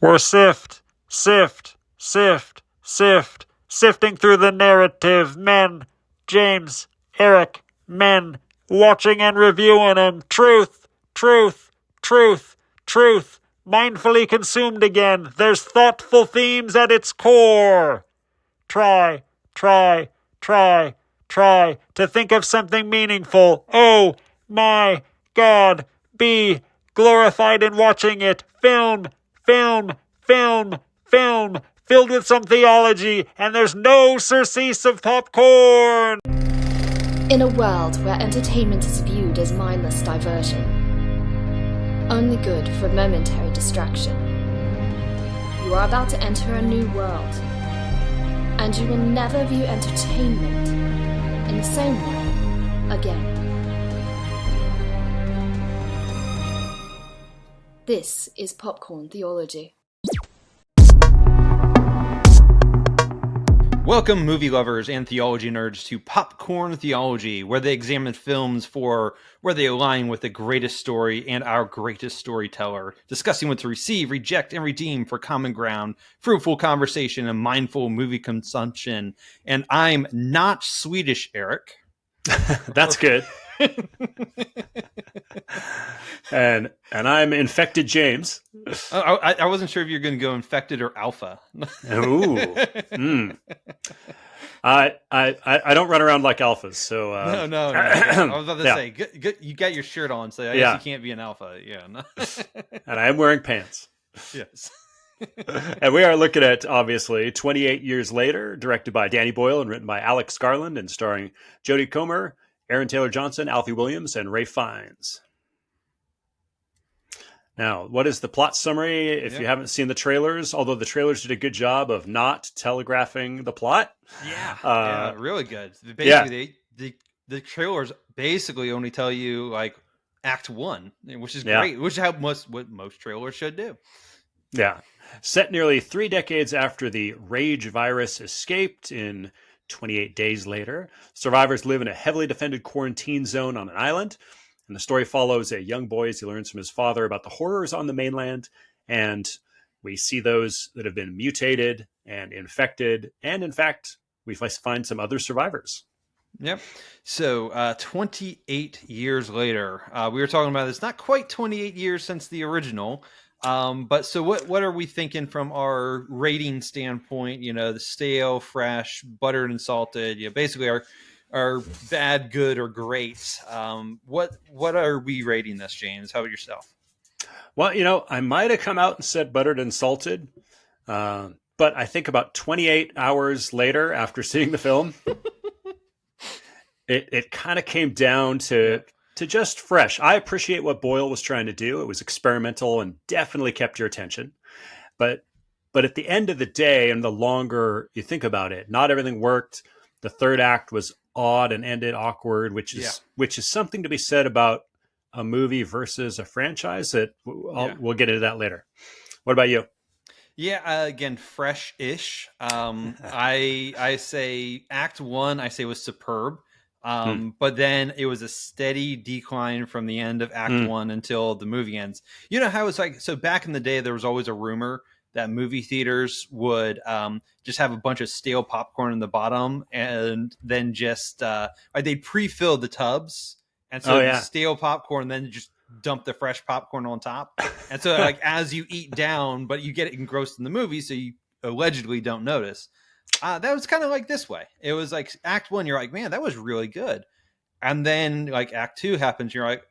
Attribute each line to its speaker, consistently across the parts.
Speaker 1: We're sifting through the narrative. Men, James, Eric, men, watching and reviewing them. Truth, mindfully consumed again. There's thoughtful themes at its core. Try to think of something meaningful. Oh my God, be glorified in watching it. Film, filled with some theology, and there's no surcease of popcorn.
Speaker 2: In a world where entertainment is viewed as mindless diversion, only good for momentary distraction, you are about to enter a new world, and you will never view entertainment in the same way again. This is Popcorn Theology.
Speaker 3: Welcome, movie lovers and theology nerds, to Popcorn Theology, where they examine films for where they align with the greatest story and our greatest storyteller, discussing what to receive, reject, and redeem for common ground, fruitful conversation, and mindful movie consumption. And I'm not Swedish, Eric.
Speaker 4: That's good. and I'm infected James.
Speaker 3: I wasn't sure if you're going to go infected or alpha.
Speaker 4: Ooh. I don't run around like alphas, so
Speaker 3: no. I was about to say, good, you got your shirt on, so I guess you can't be an alpha. Yeah, no.
Speaker 4: And I am wearing pants.
Speaker 3: Yes.
Speaker 4: And we are looking at, obviously, 28 Years Later, directed by Danny Boyle and written by Alex Garland, and starring Jodie Comer, Aaron Taylor Johnson, Alfie Williams, and Ray Fiennes. Now, what is the plot summary? If you haven't seen the trailers, although the trailers did a good job of not telegraphing the plot.
Speaker 3: Yeah, really good. Basically, the trailers basically only tell you like Act 1, which is great, which is what most trailers should do.
Speaker 4: Yeah. Set nearly 3 decades after the rage virus escaped in 28 days later, survivors live in a heavily defended quarantine zone on an island, and the story follows a young boy as he learns from his father about the horrors on the mainland, and we see those that have been mutated and infected, and in fact, we find some other survivors.
Speaker 3: Yep. So 28 years later, we were talking about this, not quite 28 years since the original. But so what are we thinking from our rating standpoint? You know, the stale, fresh, buttered and salted, basically our bad, good, or great. What are we rating this, James? How about yourself?
Speaker 4: Well, I might have come out and said buttered and salted, but I think about 28 hours later after seeing the film, it kind of came down to just fresh. I appreciate what Boyle was trying to do. It was experimental and definitely kept your attention. But at the end of the day, and the longer you think about it, not everything worked. The third act was odd and ended awkward, which is something to be said about a movie versus a franchise. We'll get into that later. What about you?
Speaker 3: Yeah, again, fresh-ish. I say Act 1, was superb. But then it was a steady decline from the end of Act 1 until the movie ends. You know how it's like, so back in the day, there was always a rumor that movie theaters would just have a bunch of stale popcorn in the bottom, and then just they'd pre-fill the tubs, and so the stale popcorn then just dump the fresh popcorn on top. And so like as you eat down, but you get it engrossed in the movie, so you allegedly don't notice. That was kind of like this way. It was like Act 1, you're like, man, that was really good. And then like Act 2 happens, you're like,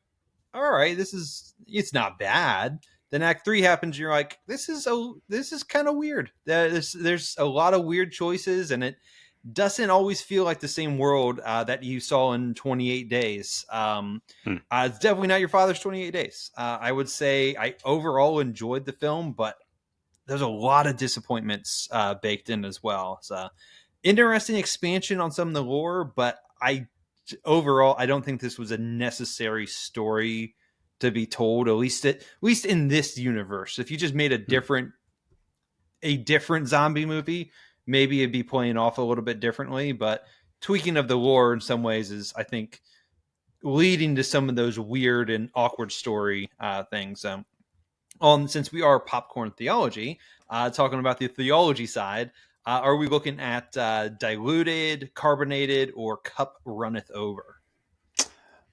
Speaker 3: all right, it's not bad. Then Act 3 happens, you're like, this is kind of weird. There's a lot of weird choices, and it doesn't always feel like the same world that you saw in 28 days. It's definitely not your father's 28 days. I would say I overall enjoyed the film, but there's a lot of disappointments baked in as well. So interesting expansion on some of the lore, but overall, I don't think this was a necessary story to be told, at least in this universe. If you just made a different zombie movie, maybe it'd be playing off a little bit differently, but tweaking of the lore in some ways is, I think, leading to some of those weird and awkward story things. since we are popcorn theology, talking about the theology side, are we looking at diluted, carbonated, or cup runneth over?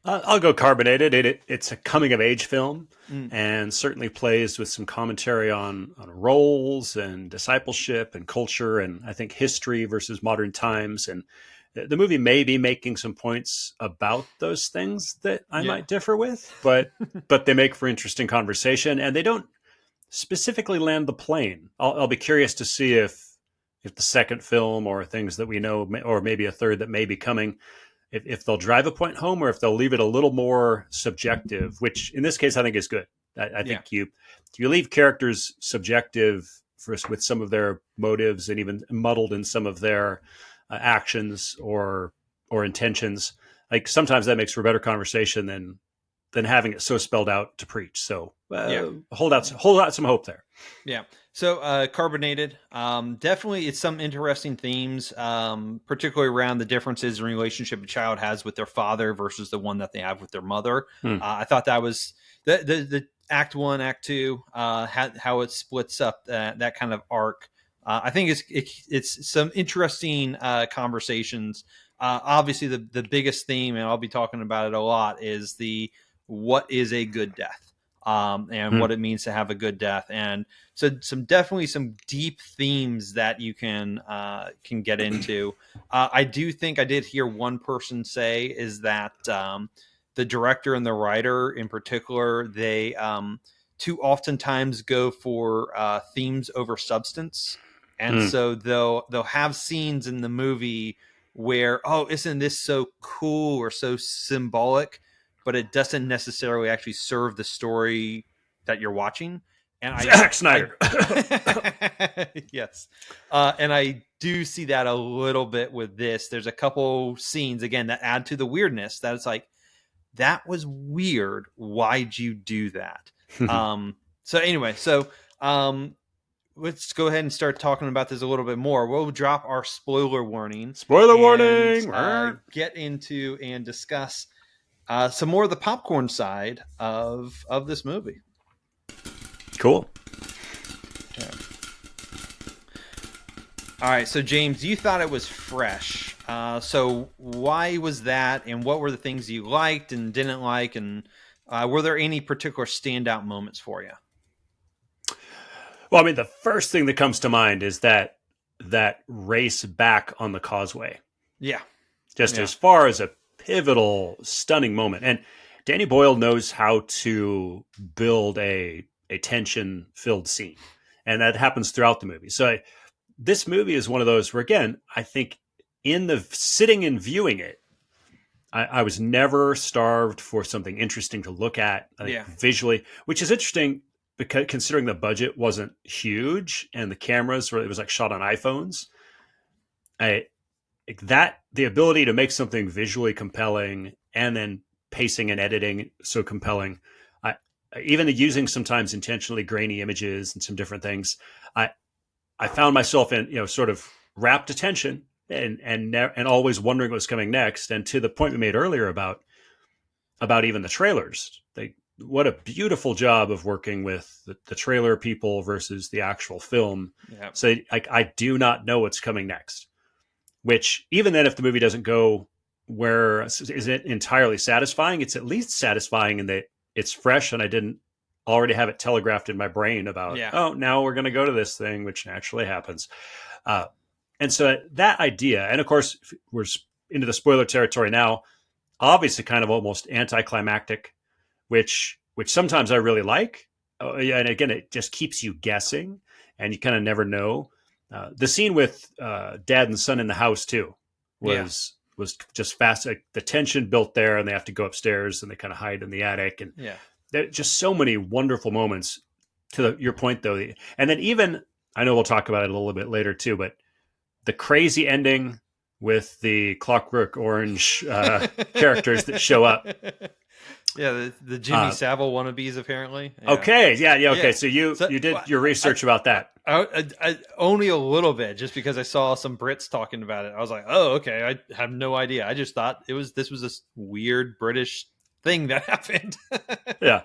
Speaker 4: I'll go carbonated. It's a coming of age film,
Speaker 3: Mm.
Speaker 4: and certainly plays with some commentary on roles and discipleship and culture, and I think history versus modern times. And the movie may be making some points about those things that I might differ with, but they make for interesting conversation, and they don't specifically land the plane. I'll be curious to see if the second film or things that we know, or maybe a third that may be coming, if they'll drive a point home or if they'll leave it a little more subjective, which in this case I think is good. I think you leave characters subjective with some of their motives and even muddled in some of their actions or intentions. Like sometimes that makes for better conversation than having it so spelled out to preach. So hold out some hope there.
Speaker 3: Yeah. So carbonated, definitely it's some interesting themes, particularly around the differences in relationship a child has with their father versus the one that they have with their mother. I thought that was the act 1, act 2, how it splits up that kind of arc. I think it's some interesting conversations. Obviously the biggest theme, and I'll be talking about it a lot, is what is a good death? And what it means to have a good death. And so definitely some deep themes that you can get into. I do think I did hear one person say is that the director and the writer in particular, they too oftentimes go for themes over substance. And so they'll have scenes in the movie where, oh, isn't this so cool or so symbolic? But it doesn't necessarily actually serve the story that you're watching. And
Speaker 4: Zack Snyder.
Speaker 3: Yes. And I do see that a little bit with this. There's a couple scenes, again, that add to the weirdness that it's like, that was weird. Why'd you do that? So anyway, let's go ahead and start talking about this a little bit more. We'll drop our spoiler warning. Get into and discuss some more of the popcorn side of this movie.
Speaker 4: Cool.
Speaker 3: Yeah. All right. So James, you thought it was fresh. So why was that? And what were the things you liked and didn't like? And were there any particular standout moments for you?
Speaker 4: Well, I mean, the first thing that comes to mind is that race back on the causeway.
Speaker 3: Yeah.
Speaker 4: As far as a pivotal, stunning moment. And Danny Boyle knows how to build a tension-filled scene. And that happens throughout the movie. So this movie is one of those where, again, I think in the sitting and viewing it, I was never starved for something interesting to look at visually, which is interesting because considering the budget wasn't huge and the cameras it was like shot on iPhones. The ability to make something visually compelling and then pacing and editing so compelling, even using sometimes intentionally grainy images and some different things, I found myself in sort of rapt attention and always wondering what was coming next. And to the point we made earlier about even the trailers, what a beautiful job of working with the trailer people versus the actual film. Yep. So I do not know what's coming next. Which even then, if the movie doesn't go where isn't entirely satisfying, it's at least satisfying in that it's fresh and I didn't already have it telegraphed in my brain about, oh, now we're going to go to this thing, which naturally happens. And so that idea, and of course, we're into the spoiler territory now, obviously kind of almost anticlimactic, which sometimes I really like. And again, it just keeps you guessing and you kind of never know. The scene with dad and son in the house too was just fast. Like, the tension built there, and they have to go upstairs and they kind of hide in the attic, and there's just so many wonderful moments. To your point, though, and then even I know we'll talk about it a little bit later too, but the crazy ending with the Clockwork Orange characters that show up.
Speaker 3: Yeah, the Jimmy Savile wannabes, apparently.
Speaker 4: Yeah. Okay, okay. So you did your research about that.
Speaker 3: I only a little bit, just because I saw some Brits talking about it. I was like, oh, okay. I have no idea. I just thought this was this weird British thing that happened.
Speaker 4: Yeah.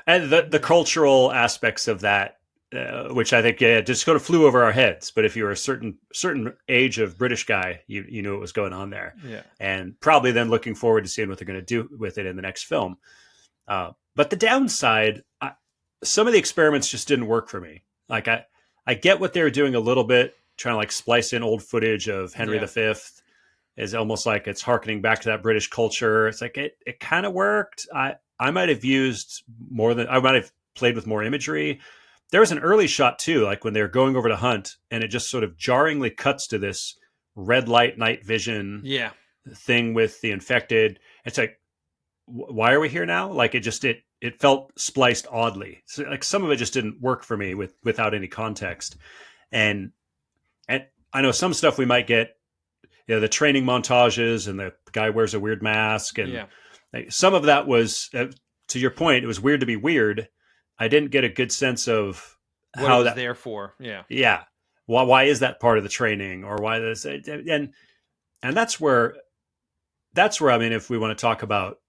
Speaker 4: And the cultural aspects of that, which I think just sort of flew over our heads. But if you were a certain age of British guy, you knew what was going on there.
Speaker 3: Yeah.
Speaker 4: And probably then looking forward to seeing what they're going to do with it in the next film. But the downside, some of the experiments just didn't work for me. Like I get what they were doing a little bit, trying to like splice in old footage of Henry V. Is almost like it's harkening back to that British culture. It's like it kind of worked. I might have used more than I might have played with more imagery. There was an early shot too, like when they were going over to hunt, and it just sort of jarringly cuts to this red light night vision thing with the infected. It's like, why are we here now? Like it felt spliced oddly. So like some of it just didn't work for me without any context. And I know some stuff we might get, the training montages and the guy wears a weird mask. And like, some of that was, to your point, it was weird to be weird. I didn't get a good sense of
Speaker 3: what
Speaker 4: how
Speaker 3: it was
Speaker 4: that
Speaker 3: there for. Yeah.
Speaker 4: Yeah. Why is that part of the training, or why this? And that's where, I mean, if we want to talk about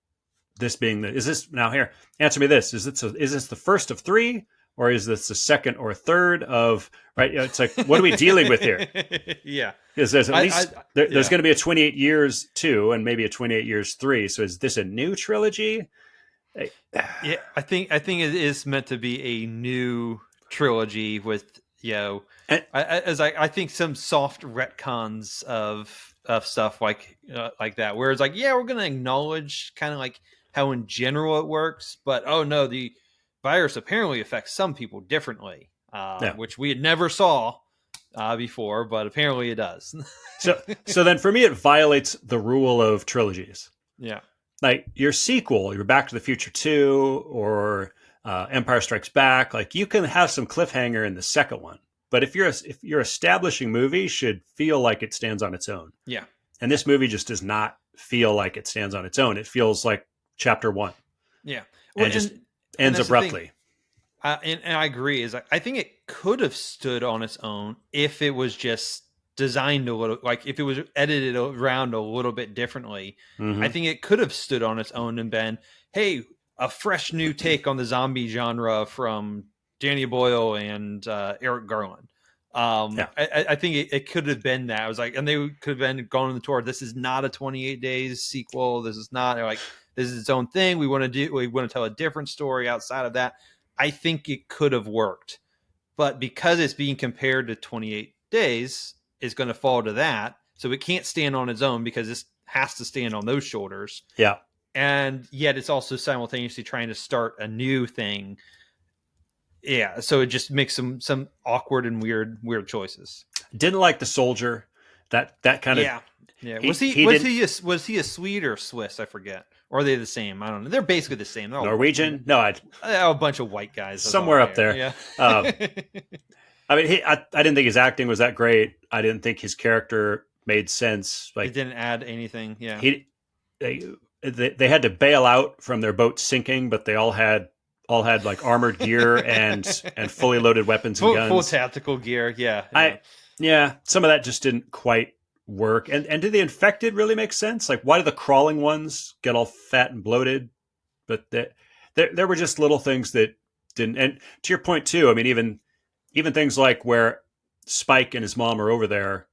Speaker 4: this being is this now here, answer me this. Is this the first of three, or is this the second or third of, right? It's like, what are we dealing with here?
Speaker 3: Yeah.
Speaker 4: Because there's at least, there's going to be a 28 years 2 and maybe a 28 years 3. So is this a new trilogy?
Speaker 3: Yeah, I think it is meant to be a new trilogy with, I think some soft retcons of stuff like that, where it's like, we're going to acknowledge kind of like how in general it works, but oh no, the virus apparently affects some people differently, which we had never saw before, but apparently it does.
Speaker 4: so then for me, it violates the rule of trilogies.
Speaker 3: Yeah.
Speaker 4: Like your sequel, your Back to the Future 2 or Empire Strikes Back, like you can have some cliffhanger in the second one, but if your establishing movie should feel like it stands on its own.
Speaker 3: Yeah.
Speaker 4: And this movie just does not feel like it stands on its own. It feels like chapter 1.
Speaker 3: Yeah.
Speaker 4: Well, and just ends abruptly.
Speaker 3: And I agree. I think it could have stood on its own if it was just designed a little, like if it was edited around a little bit differently.
Speaker 4: Mm-hmm.
Speaker 3: I think it could have stood on its own and been, hey, a fresh new take on the zombie genre from Danny Boyle and Eric Garland. I think it could have been that. I was like, and they could have been going on the tour. This is not a 28 days sequel. This is not like, this is its own thing. We want to tell a different story outside of that. I think it could have worked, but because it's being compared to 28 days, it's going to fall to that. So it can't stand on its own because it has to stand on those shoulders.
Speaker 4: Yeah.
Speaker 3: And yet it's also simultaneously trying to start a new thing. Yeah. So it just makes some awkward and weird choices.
Speaker 4: Didn't like the soldier. That kind of,
Speaker 3: yeah. Was he a Swede or Swiss? I forget. Or are they the same? I don't know. They're basically the same. They're
Speaker 4: Norwegian? No,
Speaker 3: a bunch of white guys
Speaker 4: somewhere up there.
Speaker 3: Yeah.
Speaker 4: I mean, I didn't think his acting was that great. I didn't think his character made sense. Like,
Speaker 3: it didn't add anything. Yeah.
Speaker 4: They had to bail out from their boat sinking, but they all had like armored gear and fully loaded weapons and guns.
Speaker 3: Full tactical gear. Yeah.
Speaker 4: Some of that just didn't quite work. And did the infected really make sense? Like, why do the crawling ones get all fat and bloated? But there were just little things that didn't. And to your point too, I mean, even things like where Spike and his mom are over there,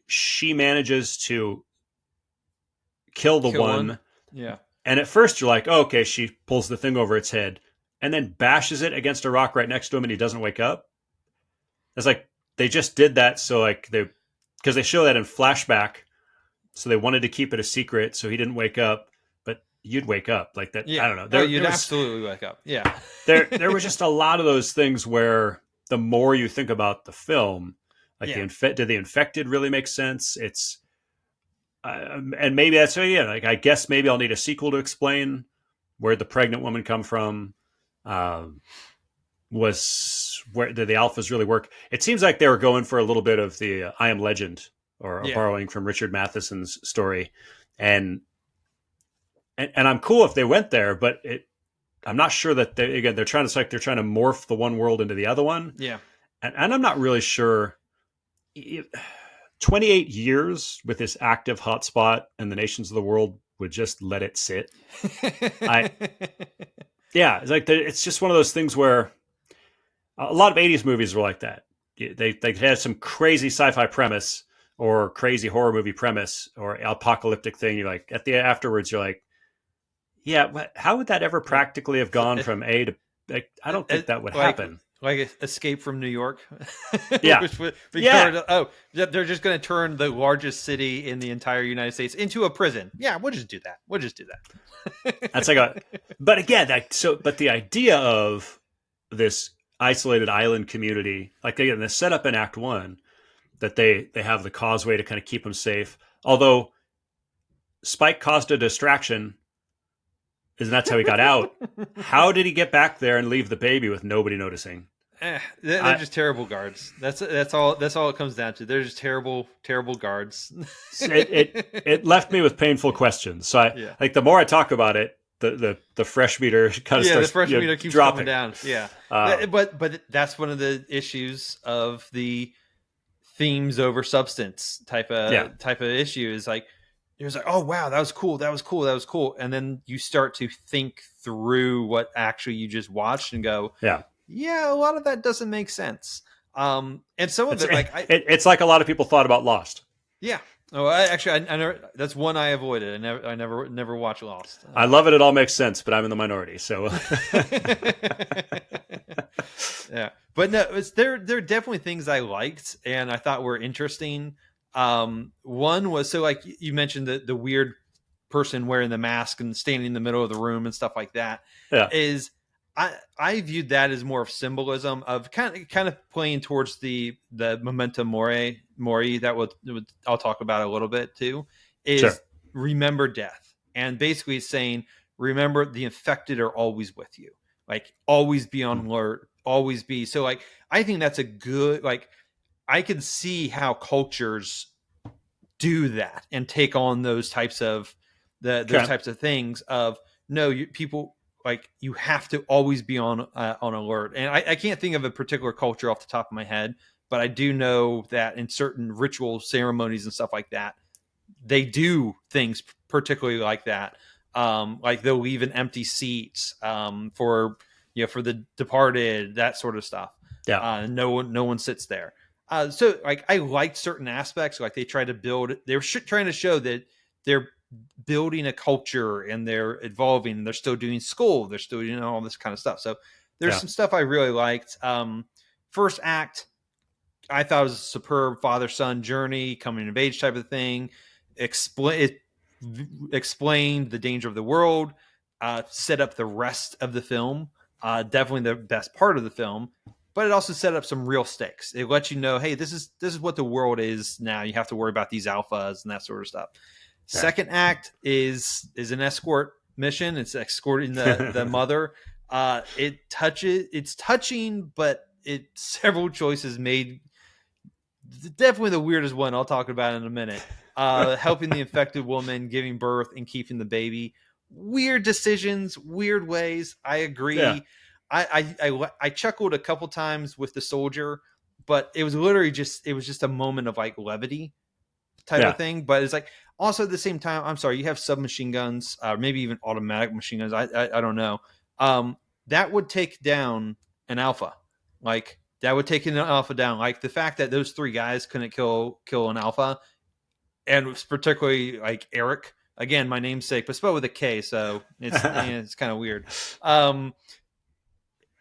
Speaker 4: she manages to kill one.
Speaker 3: Yeah.
Speaker 4: And at first you're like, oh, okay, she pulls the thing over its head and then bashes it against a rock right next to him and he doesn't wake up. It's like they just did that so like because they show that in flashback, so they wanted to keep it a secret so he didn't wake up, but you'd wake up like that.
Speaker 3: Yeah.
Speaker 4: I don't know.
Speaker 3: You'd absolutely wake up. Yeah.
Speaker 4: There was just a lot of those things where the more you think about the film, like did the infected really make sense? It's and maybe that's like I guess maybe I'll need a sequel to explain where the pregnant woman come from. Was where did the alphas really work? It seems like they were going for a little bit of the I Am Legend or borrowing from Richard Matheson's story, and I'm cool if they went there, but I'm not sure that they're trying to they're trying to morph the one world into the other one.
Speaker 3: Yeah,
Speaker 4: and I'm not really sure. 28 years with this active hotspot and the nations of the world would just let it sit. It's like it's just one of those things where a lot of 80s movies were like that. They had some crazy sci-fi premise or crazy horror movie premise or apocalyptic thing. You're like, afterwards, you're like, yeah, how would that ever practically have gone from A to, like, I don't think that would happen.
Speaker 3: Like Escape from New York.
Speaker 4: Yeah.
Speaker 3: They're just going to turn the largest city in the entire United States into a prison. Yeah, we'll just do that. That's
Speaker 4: like but again, but the idea of this isolated island community, like again, the setup in Act 1, that they have the causeway to kind of keep them safe. Although Spike caused a distraction, and that's how he got out. How did he get back there and leave the baby with nobody noticing?
Speaker 3: They're just terrible guards. That's all it comes down to. They're just terrible guards.
Speaker 4: it left me with painful questions. So like the more I talk about it, the fresh meter kind of starts,
Speaker 3: the fresh meter keeps
Speaker 4: dropping
Speaker 3: down. Yeah, but that's one of the issues of the themes over substance type of issue. Is like it was like, oh wow, that was cool, and then you start to think through what actually you just watched and go, yeah, a lot of that doesn't make sense. And some of
Speaker 4: it's like a lot of people thought about Lost.
Speaker 3: Yeah. Oh, I never. That's one I avoided. I never watched Lost.
Speaker 4: I love it. It all makes sense, but I'm in the minority. So.
Speaker 3: Yeah, but no, there are definitely things I liked and I thought were interesting. One was like you mentioned the weird person wearing the mask and standing in the middle of the room and stuff like that.
Speaker 4: Yeah.
Speaker 3: I viewed that as more of symbolism of kind of playing towards the memento mori that I'll talk about a little bit too, is remember death. And basically it's saying, remember the infected are always with you. Like always be on alert, always be. So like, I think that's a good, like, I can see how cultures do that and take on those types of types of things of people, like you have to always be on alert. And I can't think of a particular culture off the top of my head, but I do know that in certain ritual ceremonies and stuff like that, they do things particularly like that. Like they'll leave an empty seat for the departed, that sort of stuff. Yeah. No one sits there. So like I liked certain aspects, like they were trying to show that they're building a culture and they're evolving. They're still doing school. They're still doing all this kind of stuff. So there's some stuff I really liked. First act, I thought was a superb father-son journey, coming of age type of thing. Explained the danger of the world, set up the rest of the film. Definitely the best part of the film, but it also set up some real stakes. It lets you know, hey, this is what the world is now. You have to worry about these alphas and that sort of stuff. Yeah. Second act is an escort mission. It's escorting the mother. It's touching, but several choices made. Definitely the weirdest one I'll talk about in a minute. Helping the infected woman, giving birth, and keeping the baby. Weird decisions, weird ways. I agree. Yeah. I chuckled a couple times with the soldier, but it was literally just a moment of like levity type of thing. But it's like also at the same time, I'm sorry, you have submachine guns, maybe even automatic machine guns. I don't know. That would take down an alpha. Like that would take an alpha down. Like the fact that those three guys couldn't kill an alpha, and it's particularly like Eric. Again, my namesake, but spelled with a K, so it's it's kind of weird.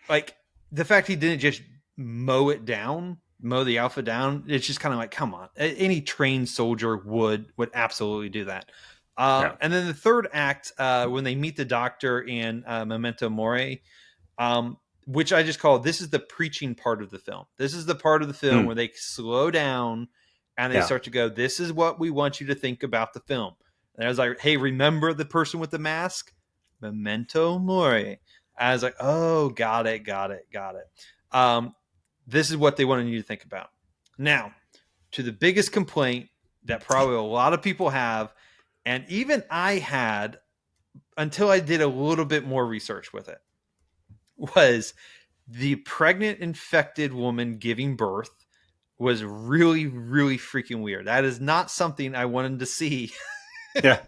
Speaker 3: Like the fact he didn't just mow the alpha down, it's just kind of like, come on. Any trained soldier would absolutely do that. And then the third act, when they meet the doctor in Memento Mori, which I just call, this is the preaching part of the film. This is the part of the film where they slow down and they start to go, this is what we want you to think about the film. And I was like, hey, remember the person with the mask? Memento Mori. I was like, oh, got it. This is what they wanted you to think about. Now, to the biggest complaint that probably a lot of people have, and even I had until I did a little bit more research with it, was the pregnant infected woman giving birth was really, really freaking weird. That is not something I wanted to see
Speaker 4: Yeah.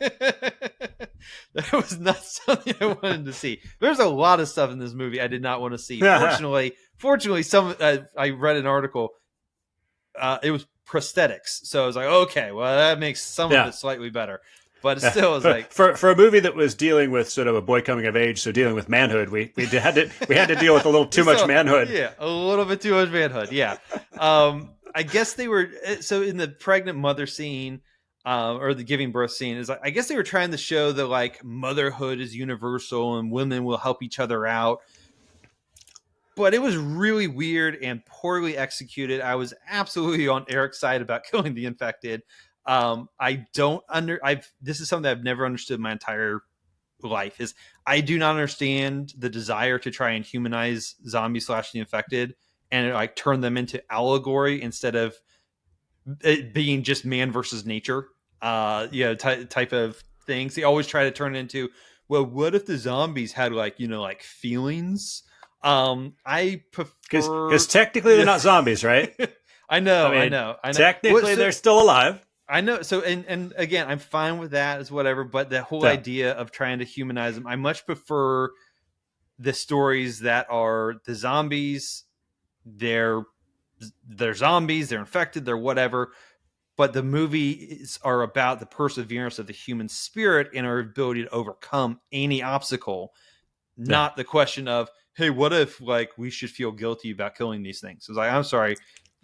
Speaker 3: That was not something I wanted to see. There's a lot of stuff in this movie I did not want to see. Fortunately, some I read an article. It was prosthetics, so I was like, okay, well, that makes some of it slightly better. But it still was like
Speaker 4: for a movie that was dealing with sort of a boy coming of age, so dealing with manhood, we had to deal with a little too much manhood.
Speaker 3: Yeah, a little bit too much manhood. Yeah. I guess they were so in the pregnant mother scene, or the giving birth scene is like, I guess they were trying to show that like motherhood is universal and women will help each other out. But it was really weird and poorly executed. I was absolutely on Eric's side about killing the infected. This is something I've never understood my entire life is I do not understand the desire to try and humanize zombies / the infected and like turn them into allegory instead of it being just man versus nature, type of things. They always try to turn it into, well, what if the zombies had like feelings? I prefer
Speaker 4: because technically they're not zombies, right?
Speaker 3: I know.
Speaker 4: Technically, they're still alive.
Speaker 3: I know. So, and again, I'm fine with that as whatever, but the whole idea of trying to humanize them, I much prefer the stories that are the zombies. They're zombies, they're infected, they're whatever. But the movies are about the perseverance of the human spirit and our ability to overcome any obstacle, not the question of, hey, what if like we should feel guilty about killing these things? It's like, I'm sorry,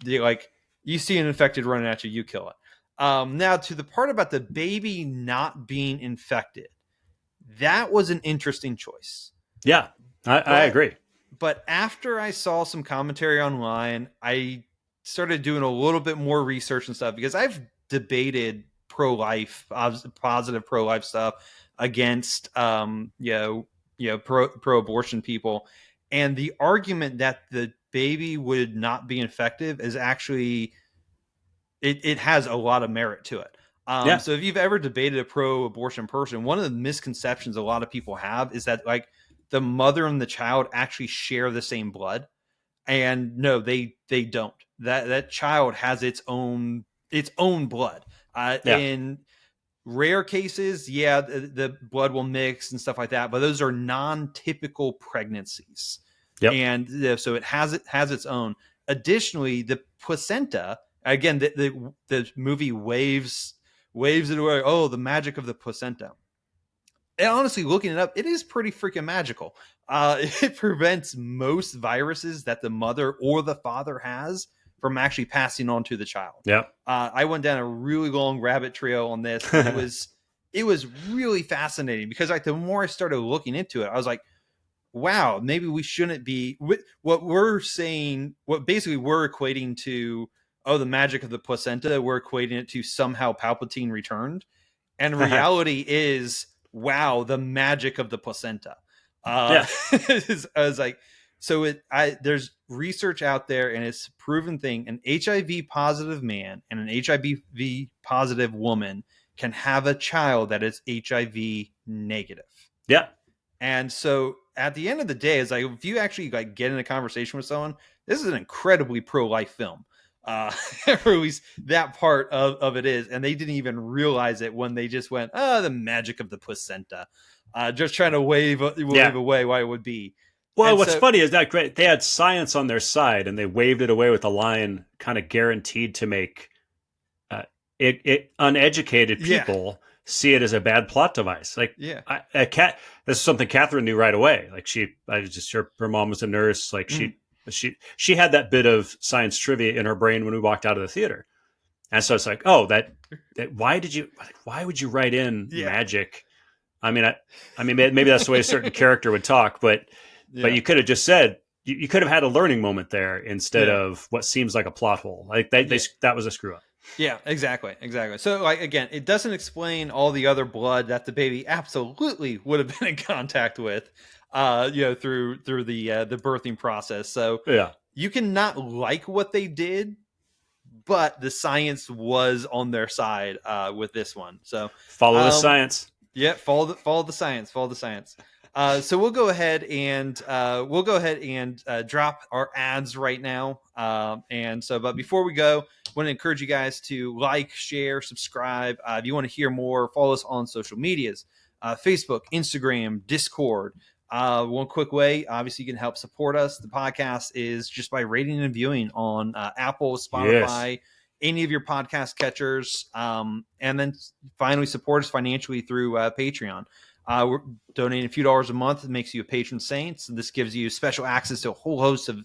Speaker 3: you see an infected running at you, you kill it. Now to the part about the baby not being infected, that was an interesting choice.
Speaker 4: Yeah, I agree.
Speaker 3: But after I saw some commentary online, I started doing a little bit more research and stuff because I've debated pro-life, positive pro-life stuff against, pro-abortion people. And the argument that the baby would not be infective is actually, it has a lot of merit to it. So if you've ever debated a pro-abortion person, one of the misconceptions a lot of people have is that like the mother and the child actually share the same blood. And no, they don't. That child has its own blood. In rare cases, the blood will mix and stuff like that, but those are non-typical pregnancies. Yep. And so it has its own. Additionally, the placenta, again, the movie waves it away. Oh, the magic of the placenta. And honestly, looking it up, it is pretty freaking magical. It prevents most viruses that the mother or the father has from actually passing on to the child.
Speaker 4: Yeah.
Speaker 3: I went down a really long rabbit trail on this. And it was really fascinating because like the more I started looking into it, I was like, wow, maybe we shouldn't be what we're saying. What basically we're equating to, the magic of the placenta. We're equating it to somehow Palpatine returned. And reality is, wow, the magic of the placenta. I was like, so there's research out there and it's a proven thing. An HIV positive man and an HIV positive woman can have a child that is HIV negative.
Speaker 4: Yeah.
Speaker 3: And so at the end of the day, it's like, if you actually like get in a conversation with someone, this is an incredibly pro-life film. Or at least that part of it is, and they didn't even realize it when they just went, the magic of the placenta, just trying to wave away why it would be.
Speaker 4: Well, what's funny is that great they had science on their side, and they waved it away with a line kind of guaranteed to make uneducated people see it as a bad plot device. Like, this is something Catherine knew right away. Like her mom was a nurse. Like she had that bit of science trivia in her brain when we walked out of the theater. And so it's like, why would you write in magic? I mean, maybe that's the way a certain character would talk, but you could have just said, you could have had a learning moment there instead of what seems like a plot hole. Like that was a screw up.
Speaker 3: Yeah, exactly. So like, again, it doesn't explain all the other blood that the baby absolutely would have been in contact with, through the birthing process. So you can not like what they did, but the science was on their side with this one. So
Speaker 4: follow the science.
Speaker 3: Yeah, follow the science. So we'll go ahead and drop our ads right now. But before we go, want to encourage you guys to like, share, subscribe. If you want to hear more, follow us on social medias, Facebook, Instagram, Discord. One quick way, obviously, you can help support us. The podcast is just by rating and viewing on Apple, Spotify, any of your podcast catchers. And then finally support us financially through Patreon. We're donating a few dollars a month. It makes you a patron saint. So this gives you special access to a whole host of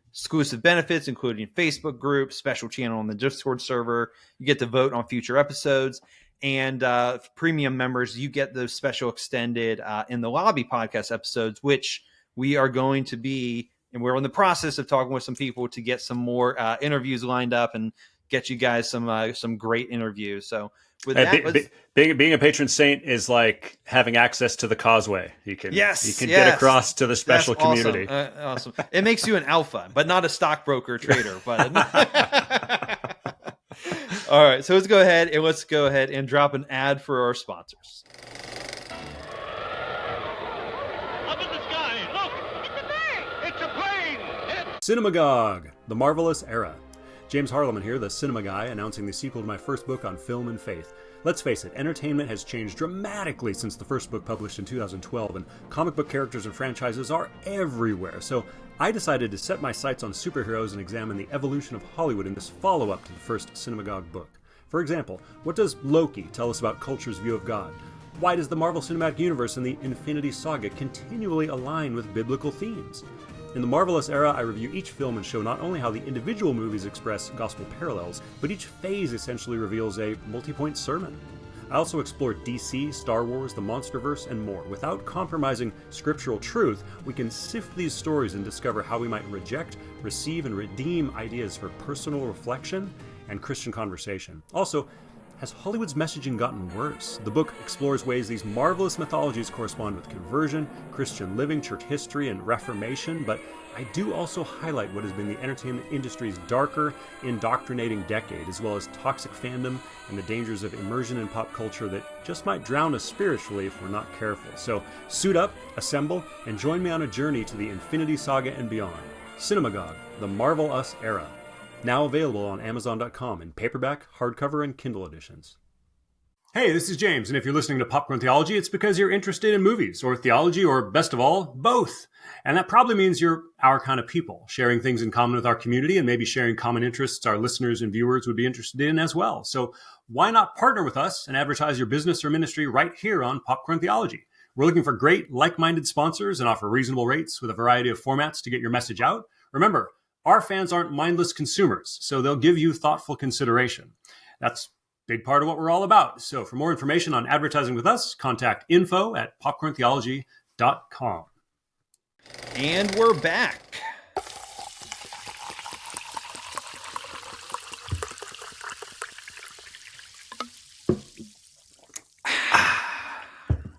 Speaker 3: exclusive benefits, including Facebook group, special channel on the Discord server. You get to vote on future episodes. And premium members, you get those special extended in the lobby podcast episodes, which we are going to be, and we're in the process of talking with some people to get some more interviews lined up and get you guys some great interviews. So with that,
Speaker 4: being a patron saint is like having access to the causeway. You can get across to the special community.
Speaker 3: Awesome. It makes you an alpha, but not a stockbroker trader. But all right, so let's go ahead and drop an ad for our sponsors.
Speaker 5: Up in the sky, look! It's a bird! It's a plane!
Speaker 4: Cinemagog, The Marvelous Era. James Harleman here, the cinema guy, announcing the sequel to my first book on film and faith. Let's face it, entertainment has changed dramatically since the first book published in 2012, and comic book characters and franchises are everywhere. So I decided to set my sights on superheroes and examine the evolution of Hollywood in this follow-up to the first Cinemagog book. For example, what does Loki tell us about culture's view of God? Why does the Marvel Cinematic Universe and the Infinity Saga continually align with biblical themes? In the Marvelous Era, I review each film and show not only how the individual movies express gospel parallels, but each phase essentially reveals a multi-point sermon. I also explore DC, Star Wars, the Monsterverse, and more. Without compromising scriptural truth, we can sift these stories and discover how we might reject, receive, and redeem ideas for personal reflection and Christian conversation. Also, has Hollywood's messaging gotten worse? The book explores ways these marvelous mythologies correspond with conversion, Christian living, church history, and Reformation, but I do also highlight what has been the entertainment industry's darker, indoctrinating decade, as well as toxic fandom and the dangers of immersion in pop culture that just might drown us spiritually if we're not careful. So suit up, assemble, and join me on a journey to the Infinity Saga and beyond. Cinemagog, The Marvel Us Era. Now available on Amazon.com in paperback, hardcover, and Kindle editions. Hey, this is James, and if you're listening to Popcorn Theology, it's because you're interested in movies, or theology, or best of all, both. And that probably means you're our kind of people, sharing things in common with our community, and maybe sharing common interests our listeners and viewers would be interested in as well. So why not partner with us and advertise your business or ministry right here on Popcorn Theology? We're looking for great, like-minded sponsors and offer reasonable rates with a variety of formats to get your message out. Remember, our fans aren't mindless consumers, so they'll give you thoughtful consideration. That's a big part of what we're all about. So for more information on advertising with us, contact info@popcorntheology.com.
Speaker 3: And we're back.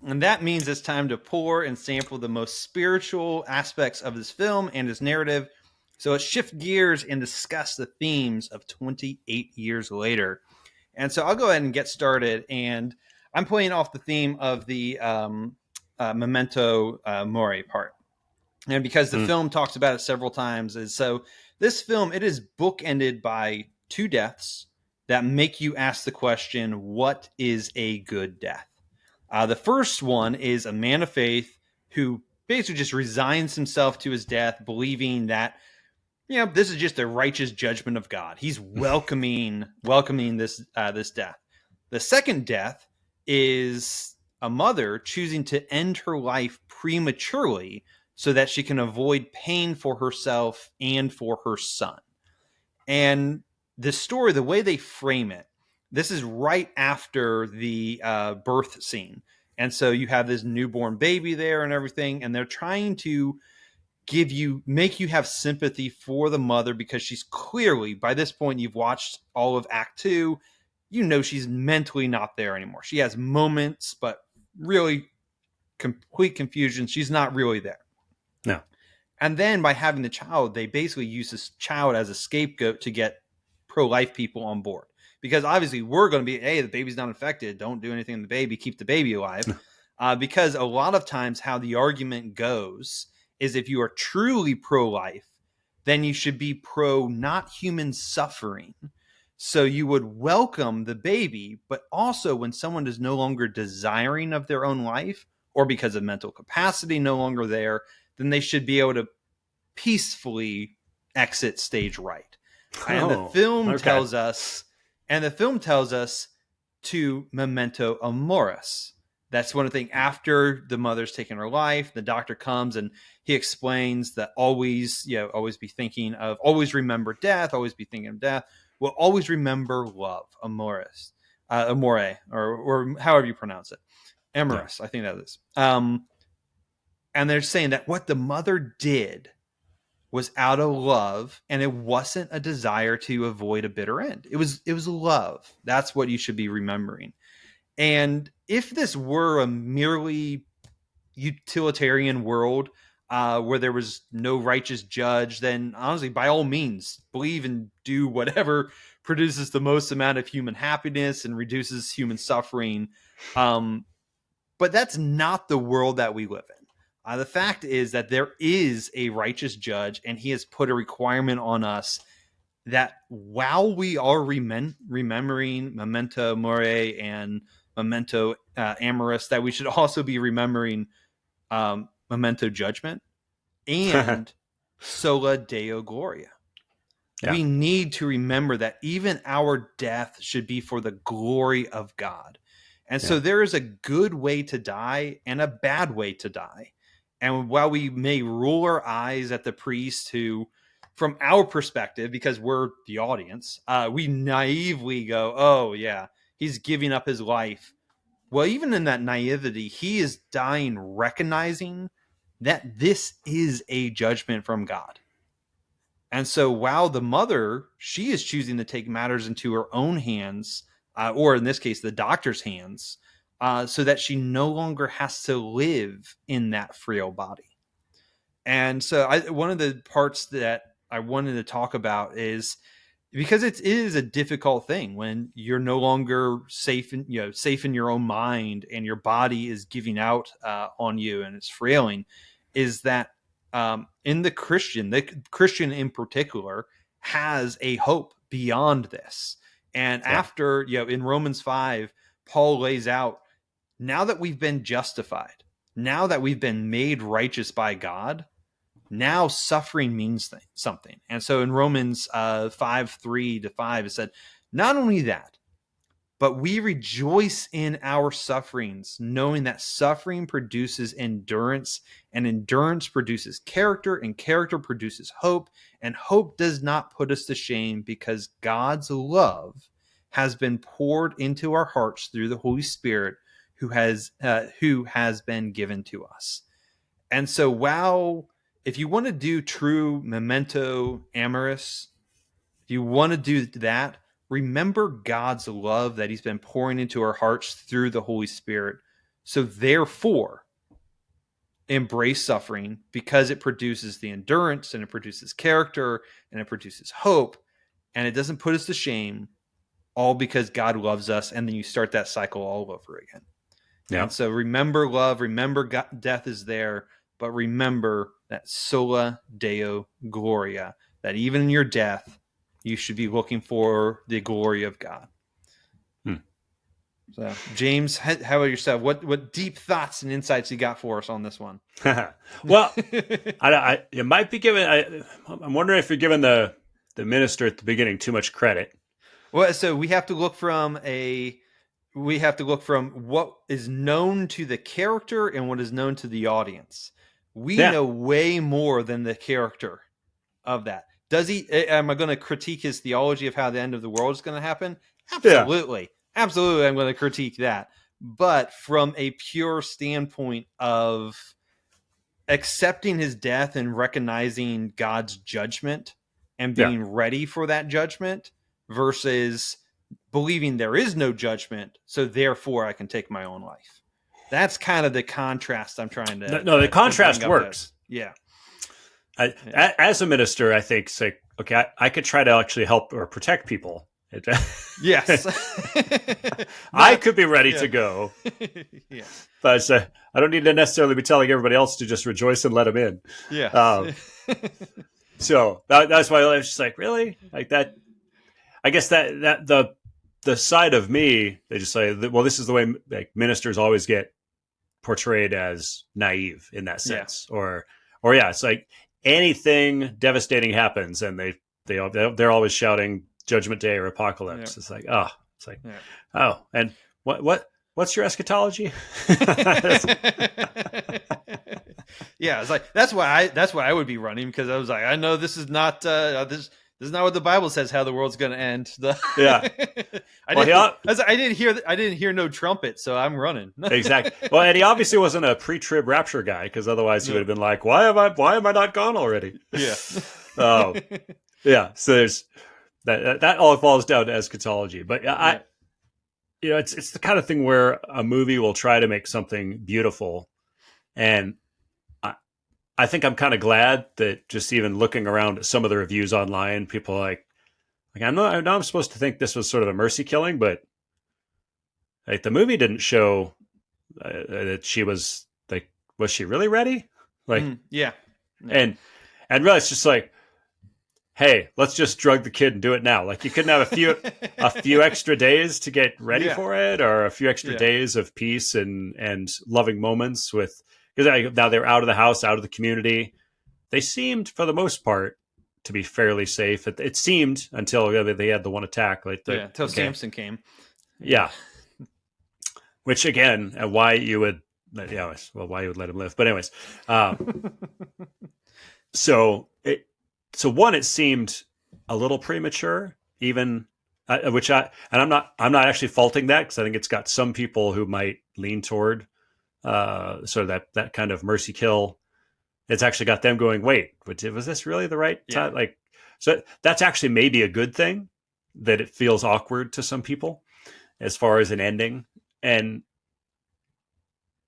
Speaker 3: And that means it's time to pour and sample the most spiritual aspects of this film and its narrative. So let's shift gears and discuss the themes of 28 years later. And so I'll go ahead and get started. And I'm playing off the theme of the memento mori part. And because the film talks about it several times. And so this film, it is bookended by two deaths that make you ask the question, what is a good death? The first one is a man of faith who basically just resigns himself to his death, believing that, this is just a righteous judgment of God. He's welcoming this death. The second death is a mother choosing to end her life prematurely so that she can avoid pain for herself and for her son. And the story, the way they frame it, this is right after the birth scene. And so you have this newborn baby there and everything, and they're trying to make you have sympathy for the mother because she's clearly, by this point, you've watched all of Act 2, she's mentally not there anymore. She has moments, but really complete confusion. She's not really there.
Speaker 4: No.
Speaker 3: And then by having the child, they basically use this child as a scapegoat to get pro-life people on board. Because obviously we're going to be, hey, the baby's not infected. Don't do anything to the baby. Keep the baby alive. Because a lot of times how the argument goes is if you are truly pro-life, then you should be pro not human suffering. So you would welcome the baby, but also when someone is no longer desiring of their own life, or because of mental capacity no longer there, then they should be able to peacefully exit stage right. And the film tells us, to memento amoris. That's one of the things. After the mother's taken her life, the doctor comes and he explains that always be thinking of, always remember death, always be thinking of death. Well, always remember love, amoris, amore, or however you pronounce it, amorous. Yeah. I think that is. And they're saying that what the mother did was out of love, and it wasn't a desire to avoid a bitter end. It was love. That's what you should be remembering. And if this were a merely utilitarian world where there was no righteous judge, then honestly, by all means, believe and do whatever produces the most amount of human happiness and reduces human suffering. But that's not the world that we live in. The fact is that there is a righteous judge, and he has put a requirement on us that while we are remembering memento mori and memento amoris, that we should also be remembering memento judgment and sola deo gloria. Yeah. We need to remember that even our death should be for the glory of God. And so there is a good way to die and a bad way to die. And while we may roll our eyes at the priest who, from our perspective, because we're the audience, we naively go, oh, yeah, he's giving up his life. Well, even in that naivety, he is dying recognizing that this is a judgment from God. And so while the mother, she is choosing to take matters into her own hands, or in this case, the doctor's hands, so that she no longer has to live in that frail body. And so one of the parts that I wanted to talk about is because it is a difficult thing when you're no longer safe in your own mind and your body is giving out on you and it's frailing, is that in the Christian in particular has a hope beyond this. And after, in Romans 5, Paul lays out, now that we've been justified, now that we've been made righteous by God, now suffering means something. And so in Romans 5:3-5, it said, not only that, but we rejoice in our sufferings, knowing that suffering produces endurance, and endurance produces character, and character produces hope, and hope does not put us to shame, because God's love has been poured into our hearts through the Holy Spirit who has been given to us. And so if you want to do true memento amoris, if you want to do that, remember God's love that he's been pouring into our hearts through the Holy Spirit. So therefore, embrace suffering because it produces the endurance and it produces character and it produces hope, and it doesn't put us to shame, all because God loves us. And then you start that cycle all over again. Yeah. And so remember love, remember death is there, but remember that sola deo gloria, that even in your death, you should be looking for the glory of God. So, James, how about yourself? What deep thoughts and insights you got for us on this one?
Speaker 4: Well, it might be given. I'm wondering if you're giving the minister at the beginning too much credit.
Speaker 3: Well, so we have to look from what is known to the character and what is known to the audience. We know way more than the character of that. Does he? Am I going to critique his theology of how the end of the world is going to happen? Absolutely. Yeah. Absolutely, I'm going to critique that. But from a pure standpoint of accepting his death and recognizing God's judgment and being ready for that judgment versus believing there is no judgment, so therefore I can take my own life. That's kind of the contrast I'm trying to...
Speaker 4: No, the contrast works.
Speaker 3: Yeah.
Speaker 4: As a minister, I think, say, okay, I could try to actually help or protect people.
Speaker 3: Yes.
Speaker 4: I could be ready to go.
Speaker 3: Yeah.
Speaker 4: But I don't need to necessarily be telling everybody else to just rejoice and let them in.
Speaker 3: Yeah.
Speaker 4: So that's why I was just like, really? Like that? I guess that the side of me, they just say, well, this is the way like ministers always get portrayed as naive in that sense, or yeah, it's like anything devastating happens and they're always shouting Judgment Day or Apocalypse. It's like, oh, and what's your eschatology?
Speaker 3: Yeah, it's like that's why I would be running, because I was like, I know this is not this is not what the Bible says how the world's going to end. I didn't hear no trumpet, so I'm running.
Speaker 4: Exactly. Well, and he obviously wasn't a pre-trib rapture guy, because otherwise he would have been like, why am I not gone already?
Speaker 3: Yeah.
Speaker 4: Oh, yeah. So there's that all falls down to eschatology, but it's the kind of thing where a movie will try to make something beautiful, and I think I'm kind of glad that just even looking around at some of the reviews online, people are like I know I'm supposed to think this was sort of a mercy killing, but like the movie didn't show that she was like, was she really ready? Like, and really, it's just like, hey, let's just drug the kid and do it now. Like, you couldn't have a few extra days to get ready for it, or a few extra days of peace and loving moments with. Because now they're out of the house, out of the community. They seemed, for the most part, to be fairly safe. It seemed until they had the one attack. Until
Speaker 3: Samson came.
Speaker 4: Yeah. Which, again, why you would let him live. But anyways. So it seemed a little premature, even, I'm not actually faulting that, because I think it's got some people who might lean toward sort of that kind of mercy kill. It's actually got them going, wait, was this really the right time? Like, so that's actually maybe a good thing, that it feels awkward to some people as far as an ending. And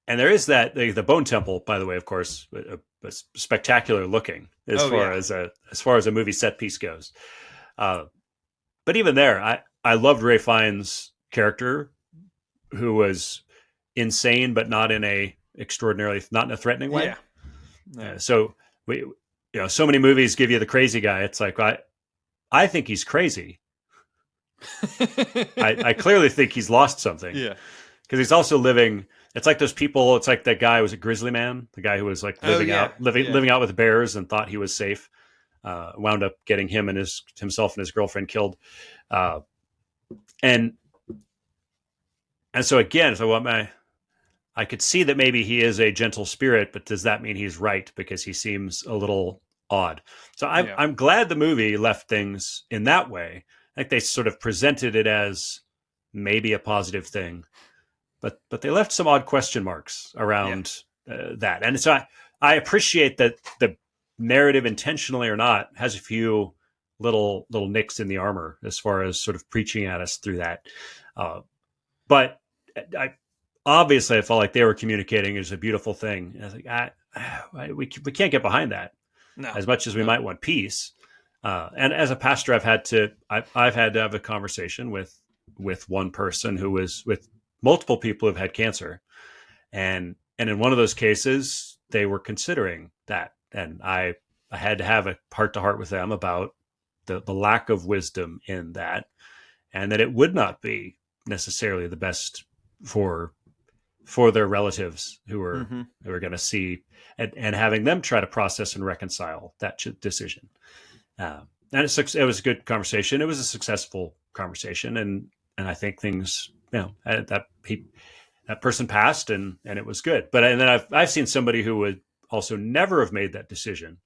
Speaker 4: there is that the Bone Temple, by the way, of course, was spectacular looking as far as a movie set piece goes. But even there, I loved Ralph Fiennes' character, who was insane, but not in a threatening way. So so many movies give you the crazy guy. It's like, I think he's crazy. I clearly think he's lost something. Yeah. Because he's also living. It's like those people. It's like that guy who was a grizzly man, the guy who was like living out with bears and thought he was safe. Wound up getting himself and his girlfriend killed. And so again, I could see that maybe he is a gentle spirit, but does that mean he's right? Because he seems a little odd. So I'm glad the movie left things in that way. I think they sort of presented it as maybe a positive thing, but they left some odd question marks around that. And so I appreciate that the narrative, intentionally or not, has a few little nicks in the armor as far as sort of preaching at us through that. But obviously, I felt like they were communicating is a beautiful thing. And I was like, we can't get behind that as much as we might want peace. And as a pastor, I've had to have a conversation with one person who was with multiple people who've had cancer, and in one of those cases, they were considering that, and I had to have a heart to heart with them about the lack of wisdom in that, and that it would not be necessarily the best for their relatives who were going to see, and having them try to process and reconcile that decision. And it was a good conversation. It was a successful conversation, and I think things, that person passed, and it was good. But then I've seen somebody who would also never have made that decision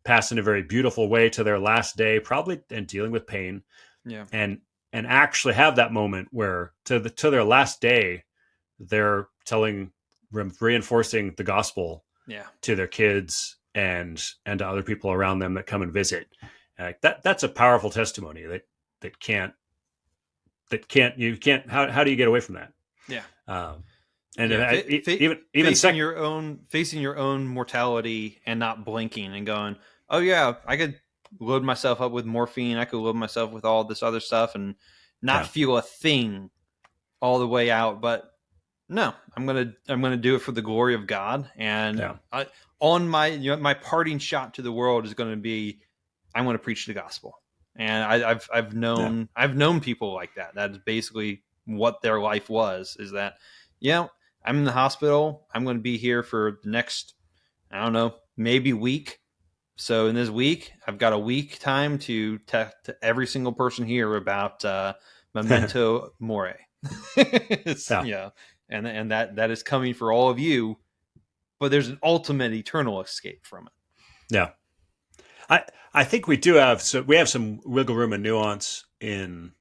Speaker 4: pass in a very beautiful way to their last day, probably, and dealing with pain, and actually have that moment where to their last day, they're reinforcing the gospel to their kids and to other people around them that come and visit. That's a powerful testimony that you can't, how do you get away from that?
Speaker 3: Facing your own mortality and not blinking and going, oh yeah, I could load myself up with morphine, I could load myself with all this other stuff and not feel a thing all the way out, but no, I'm gonna do it for the glory of God. And my parting shot to the world is going to be, I'm going to preach the gospel. And I've known people like that. That is basically what their life was. Is that, I'm in the hospital. I'm going to be here for the next, I don't know, maybe week. So in this week, I've got a week time to every single person here about memento mori. And that is coming for all of you. But there's an ultimate eternal escape from it.
Speaker 4: Yeah. I think we do have some wiggle room and nuance in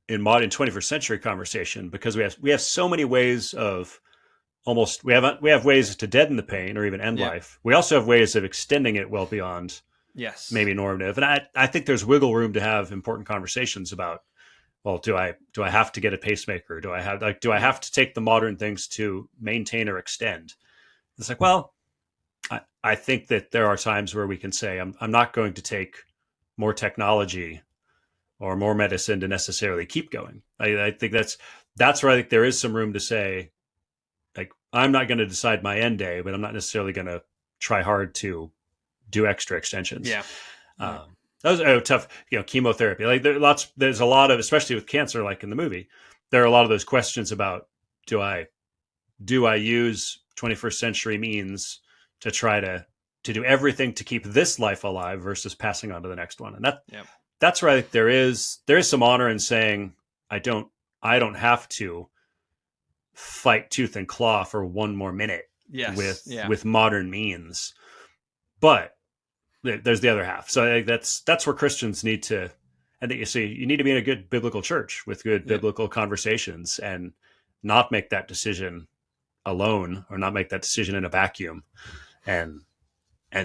Speaker 4: modern 21st century conversation, because we have so many ways of we have ways to deaden the pain or even end life. We also have ways of extending it well beyond maybe normative. And I think there's wiggle room to have important conversations about, well, do I have to get a pacemaker? Do I have to take the modern things to maintain or extend? It's like, well, I think that there are times where we can say, I'm not going to take more technology or more medicine to necessarily keep going. I think that's where I think there is some room to say, like, I'm not going to decide my end day, but I'm not necessarily going to try hard to do extra extensions.
Speaker 3: Yeah.
Speaker 4: Those are tough, chemotherapy. Like there's a lot of, especially with cancer, like in the movie, there are a lot of those questions about, do I use 21st century means to try to do everything to keep this life alive versus passing on to the next one. And that's where I think there is some honor in saying, I don't have to fight tooth and claw for one more minute with modern means. But there's the other half. So I think that's where Christians need to, I think you need to be in a good biblical church with good biblical conversations, and not make that decision alone, or not make that decision in a vacuum. And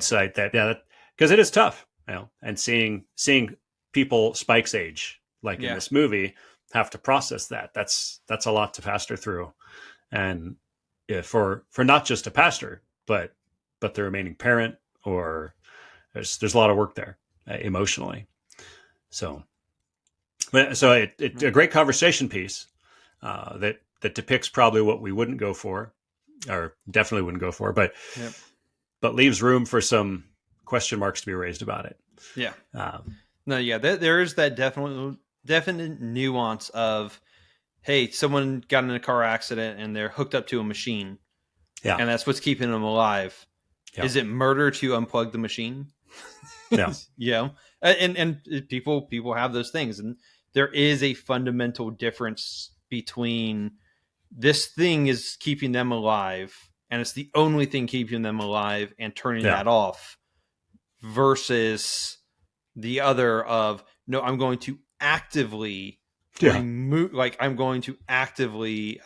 Speaker 4: so that because it is tough, and seeing people Spike's age, like in this movie, have to process that's a lot to pastor through. And for not just a pastor, but the remaining parent, or there's a lot of work there emotionally. So a great conversation piece that depicts probably what we wouldn't go for, or definitely wouldn't go for, but leaves room for some question marks to be raised about it.
Speaker 3: Yeah. There is that definite nuance of, hey, someone got in a car accident and they're hooked up to a machine. Yeah. And that's what's keeping them alive. Yeah. Is it murder to unplug the machine?
Speaker 4: Yeah.
Speaker 3: And people have those things. And there is a fundamental difference between this thing is keeping them alive, and it's the only thing keeping them alive, and turning that off, versus the other of, no, I'm going to actively remove, like I'm going to actively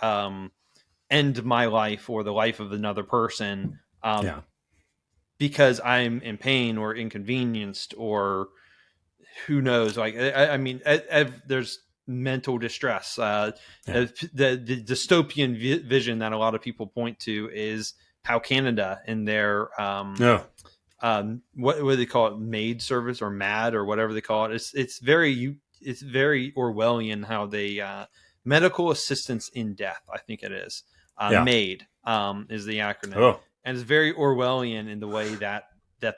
Speaker 3: end my life or the life of another person because I'm in pain or inconvenienced, or who knows. Like, I mean, there's mental distress. The dystopian vision that a lot of people point to is how Canada, in their what do they call it, maid service or MAD or whatever they call it, it's very Orwellian how they medical assistance in death, I think it is, MAID is the acronym. And it's very Orwellian in the way that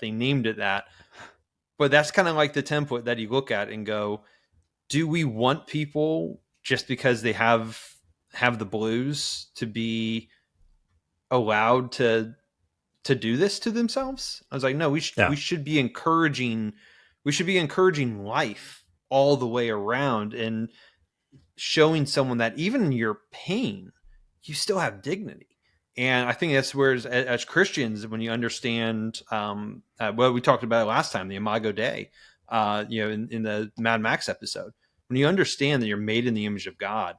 Speaker 3: they named it that. But that's kind of like the template that you look at and go, do we want people, just because they have the blues, to be allowed to do this to themselves? I was like, no, we should be encouraging life all the way around, and showing someone that even in your pain, you still have dignity. And I think that's where, as Christians, when you understand, we talked about it last time, the Imago Dei, in the Mad Max episode, when you understand that you're made in the image of God,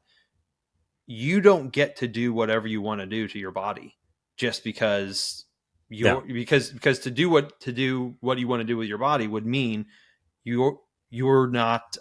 Speaker 3: you don't get to do whatever you want to do to your body just because because to do what you want to do with your body would mean you're not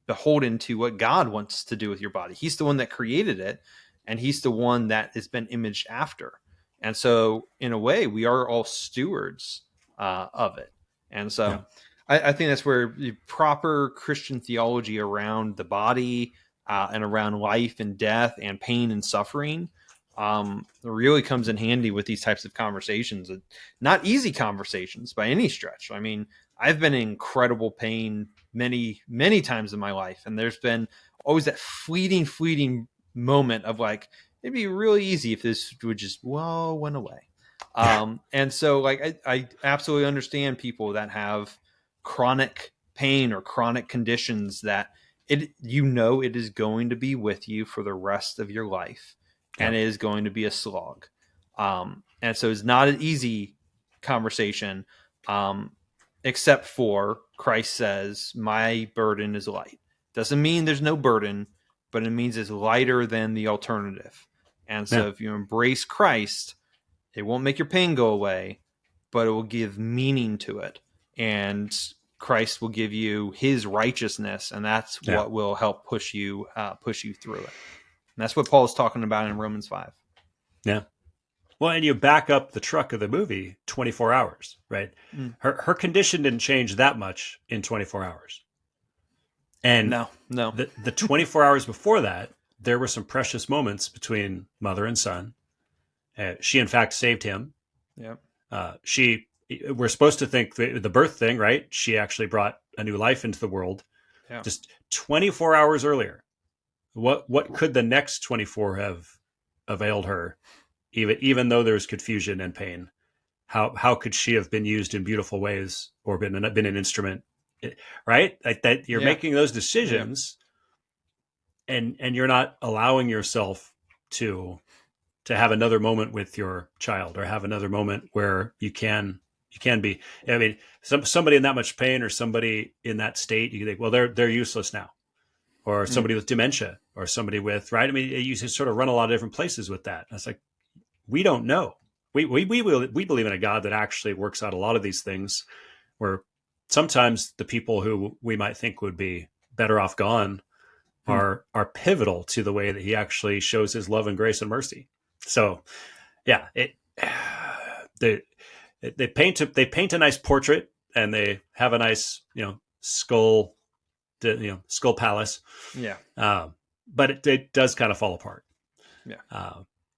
Speaker 3: beholden to what God wants to do with your body. He's the one that created it, and he's the one that has been imaged after. And so in a way, we are all stewards of it. And so I think that's where the proper Christian theology around the body and around life and death and pain and suffering really comes in handy with these types of conversations. Not easy conversations by any stretch. I mean, I've been in incredible pain many, many times in my life. And there's been always that fleeting moment of like, it'd be really easy if this would just, went away. And so like, I absolutely understand people that have chronic pain or chronic conditions that it is going to be with you for the rest of your life, and it is going to be a slog. And so it's not an easy conversation, except for Christ says, my burden is light. Doesn't mean there's no burden, but it means it's lighter than the alternative. And so if you embrace Christ, it won't make your pain go away, but it will give meaning to it. And Christ will give you his righteousness, and that's what will help push you through it. And that's what Paul's talking about in Romans 5.
Speaker 4: Yeah. Well, and you back up the truck of the movie 24 hours, right? Her condition didn't change that much in 24 hours. And
Speaker 3: no.
Speaker 4: The 24 hours before that, there were some precious moments between mother and son. She, in fact, saved him.
Speaker 3: Yeah.
Speaker 4: We're supposed to think the birth thing, right? She actually brought a new life into the world.
Speaker 3: Yeah.
Speaker 4: Just 24 hours earlier. What could the next 24 have availed her? Even though there's confusion and pain, how could she have been used in beautiful ways or been an instrument, right? Like that you're making those decisions, and you're not allowing yourself to have another moment with your child, or have another moment where you can be. I mean, somebody in that much pain, or somebody in that state, you think, well, they're useless now, or somebody with dementia, or somebody with, right? I mean, you just sort of run a lot of different places with that. And it's like, we don't know. We believe in a God that actually works out a lot of these things, where sometimes the people who we might think would be better off gone are pivotal to the way that he actually shows his love and grace and mercy. So, yeah, they paint a nice portrait, and they have a nice skull palace.
Speaker 3: Yeah.
Speaker 4: But it does kind of fall apart.
Speaker 3: Yeah.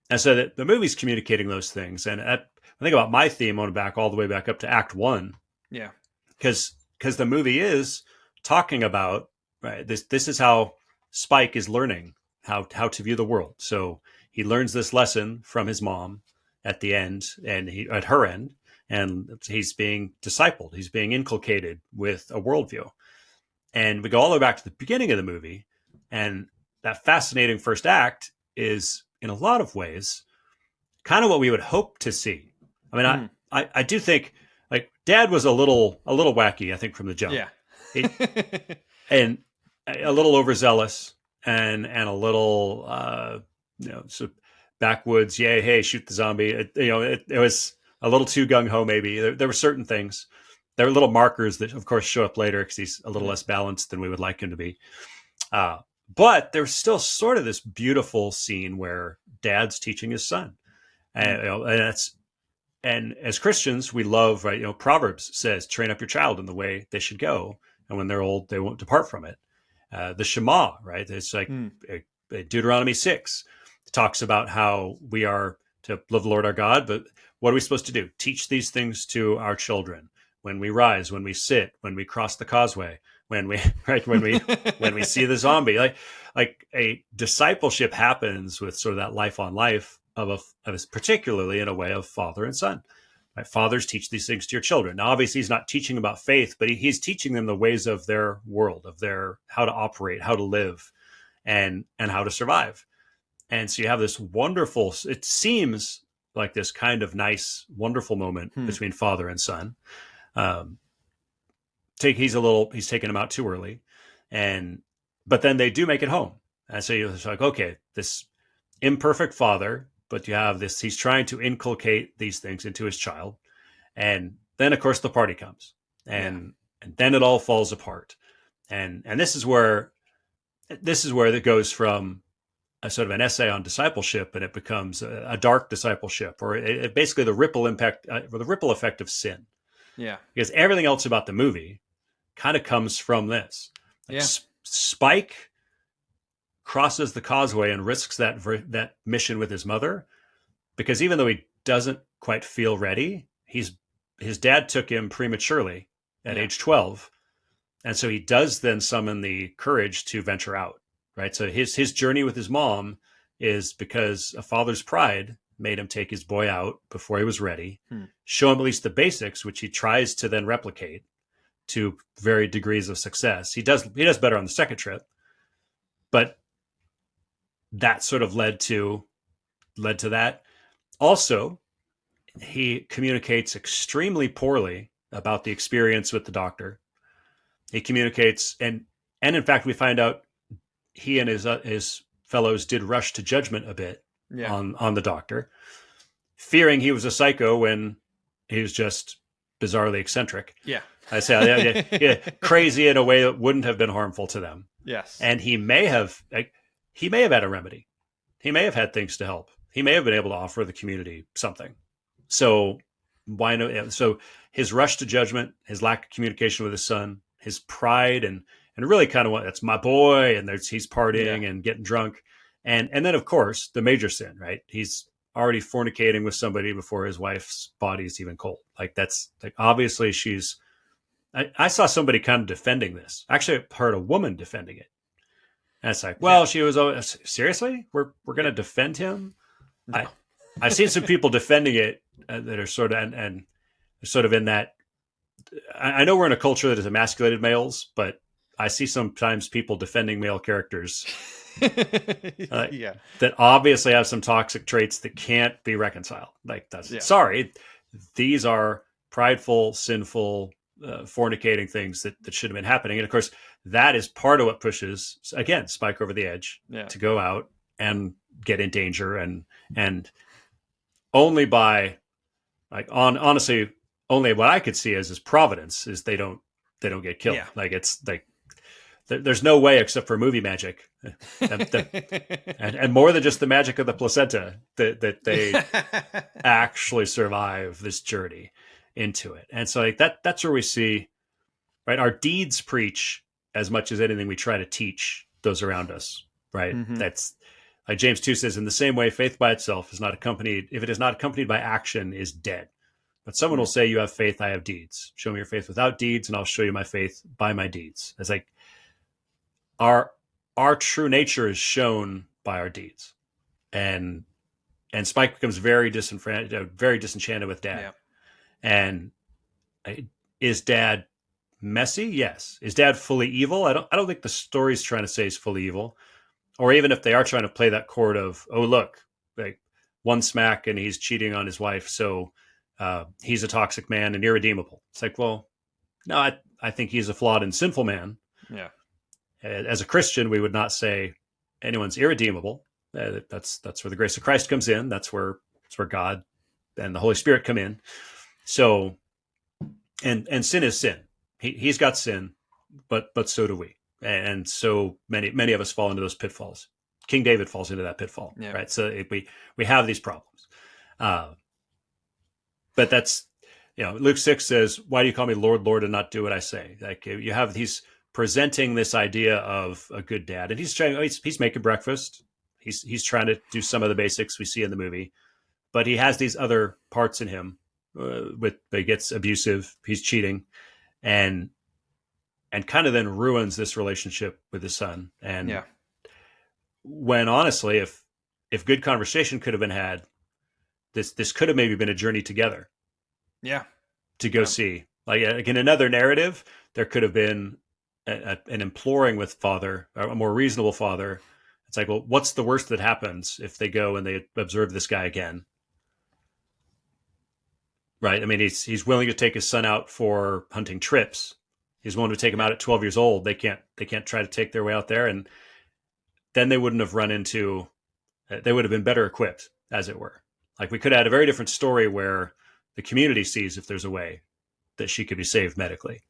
Speaker 4: And so the movie's communicating those things. And I think about my theme, I want to back all the way back up to Act 1.
Speaker 3: Yeah.
Speaker 4: Because the movie is talking about, right, this is how Spike is learning how to view the world. So he learns this lesson from his mom at the end, and at her end, and he's being discipled. He's being inculcated with a worldview. And we go all the way back to the beginning of the movie, and that fascinating first act is, in a lot of ways, kind of what we would hope to see. I mean, I do think, like, Dad was a little wacky, I think, from the jump.
Speaker 3: Yeah.
Speaker 4: And a little overzealous, and a little sort of backwoods. Yeah, hey, shoot the zombie. It was a little too gung ho. Maybe there were certain things. There were little markers that, of course, show up later because he's a little less balanced than we would like him to be. But there's still sort of this beautiful scene where Dad's teaching his son, and as Christians, we love, right? Proverbs says, "Train up your child in the way they should go, and when they're old, they won't depart from it." The Shema, right? It's like Deuteronomy 6 talks about how we are to love the Lord our God, but what are we supposed to do? Teach these things to our children when we rise, when we sit, when we cross the causeway, when we when we see the zombie. Like a discipleship happens with sort of that life on life of particularly in a way of father and son. Right? Fathers, teach these things to your children. Now, obviously, he's not teaching about faith, but he's teaching them the ways of their world, of their how to operate, how to live, and how to survive. And so you have this wonderful, it seems like this kind of nice, wonderful moment between father and son. He's taken him out too early, but then they do make it home. And so it's like, okay, this imperfect father, but you have this, he's trying to inculcate these things into his child. And then, of course, the party comes, and then it all falls apart. And this is where it goes from a sort of an essay on discipleship, and it becomes a dark discipleship, or basically the ripple impact, or the ripple effect of sin.
Speaker 3: Yeah.
Speaker 4: Because everything else about the movie kind of comes from this. Spike crosses the causeway and risks that mission with his mother, because even though he doesn't quite feel ready, his dad took him prematurely at age 12, And so he does then summon the courage to venture out, right? So his journey with his mom is because a father's pride made him take his boy out before he was ready, show him at least the basics, which he tries to then replicate to varied degrees of success. He does better on the second trip, but that sort of led to that. Also, he communicates extremely poorly about the experience with the doctor. He communicates, and in fact, we find out he and his fellows did rush to judgment a bit on the doctor, fearing he was a psycho when he was just bizarrely eccentric.
Speaker 3: Yeah.
Speaker 4: I say crazy in a way that wouldn't have been harmful to them.
Speaker 3: Yes.
Speaker 4: And he may have had a remedy. He may have had things to help. He may have been able to offer the community something. So why no? So his rush to judgment, his lack of communication with his son, his pride, and really kind of that's my boy, and he's partying and getting drunk, and then of course the major sin, right? He's already fornicating with somebody before his wife's body is even cold. Like that's like obviously she's. I saw somebody kind of defending this. Actually, I heard a woman defending it. And it's like, well, she was seriously. We're going to defend him. No. I've seen some people defending it that are sort of and sort of in that. I know we're in a culture that has emasculated males, but I see sometimes people defending male characters that obviously have some toxic traits that can't be reconciled. Like that's sorry, these are prideful, sinful, fornicating things that should have been happening. And of course, that is part of what pushes, again, Spike over the edge to go out and get in danger. And only by, like, honestly, only what I could see as providence is they don't get killed. Yeah. Like, it's like, there's no way except for movie magic and more than just the magic of the placenta that they actually survive this journey into it. And so like that's where we see, right, our deeds preach as much as anything we try to teach those around us, right? That's like James 2 says, in the same way, faith by itself is not accompanied, if it is not accompanied by action, is dead. But someone will say, you have faith, I have deeds. Show me your faith without deeds, and I'll show you my faith by my deeds. It's like our true nature is shown by our deeds. And Spike becomes very disenchanted with Dad. Yeah. And is Dad messy? Yes. Is Dad fully evil? I don't think the story's trying to say he's fully evil. Or even if they are trying to play that chord of, oh, look, like one smack and he's cheating on his wife, so he's a toxic man and irredeemable. It's like, well, no, I think he's a flawed and sinful man. Yeah. As a Christian, we would not say anyone's irredeemable. That's where the grace of Christ comes in. That's where God and the Holy Spirit come in. So, and sin is sin. He's got sin, but so do we. And so many of us fall into those pitfalls. King David falls into that pitfall, right? So we have these problems. But that's, Luke 6 says, why do you call me Lord, Lord, and not do what I say? Like you have he's presenting this idea of a good dad, and he's making breakfast. He's trying to do some of the basics we see in the movie, but he has these other parts in him. He gets abusive, he's cheating, and kind of then ruins this relationship with his son. And when honestly, if good conversation could have been had, this could have maybe been a journey together. Yeah, to go see. Like in another narrative, there could have been an imploring with father, a more reasonable father. It's like, well, what's the worst that happens if they go and they observe this guy again? Right. I mean, he's willing to take his son out for hunting trips. He's willing to take him out at 12 years old. They can't try to take their way out there. And then they wouldn't have run into, they would have been better equipped, as it were. Like we could have had a very different story where the community sees if there's a way that she could be saved medically.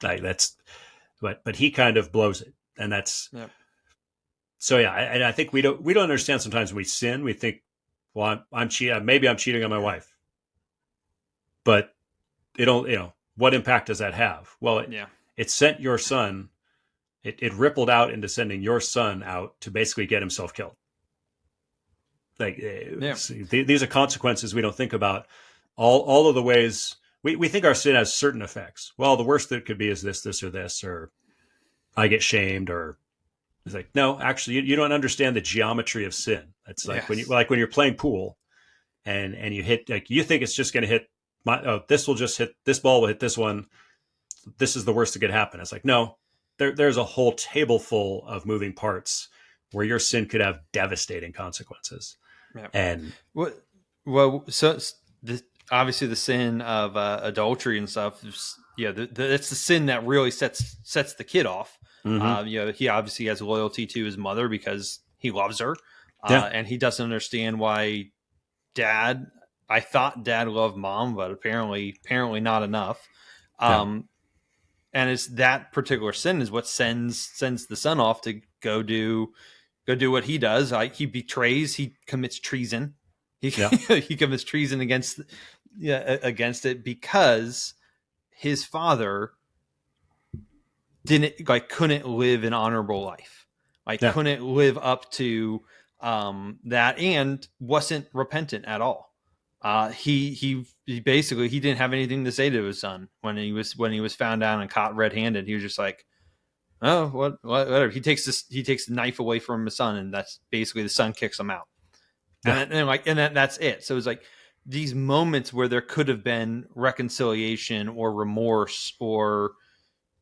Speaker 4: Like but he kind of blows it. And that's, so yeah. And I think we don't understand sometimes when we sin, we think, well, maybe I'm cheating on my wife. But what impact does that have? Well, it sent your son, it rippled out into sending your son out to basically get himself killed. Like these are consequences we don't think about. All of the ways we think our sin has certain effects. Well, the worst that it could be is this, or I get shamed, or it's like, no, actually, you don't understand the geometry of sin. It's like when you're playing pool, and you hit, like, you think it's just going to hit this ball will hit this one. This is the worst that could happen. It's like, no, there's a whole table full of moving parts where your sin could have devastating consequences.
Speaker 3: Yeah.
Speaker 4: And
Speaker 3: obviously the sin of adultery and stuff. That's the sin that really sets the kid off. He obviously has loyalty to his mother because he loves her, and he doesn't understand why I thought dad loved mom, but apparently not enough. And it's that particular sin is what sends the son off to go do what he does. He betrays, he commits treason. He commits treason against it because his father couldn't live an honorable life, couldn't live up to that, and wasn't repentant at all. He basically, he didn't have anything to say to his son when he was found out and caught red-handed. He was just like, oh, whatever. He takes the knife away from his son, and that's basically the son kicks him out. And that's it. So it's like these moments where there could have been reconciliation or remorse or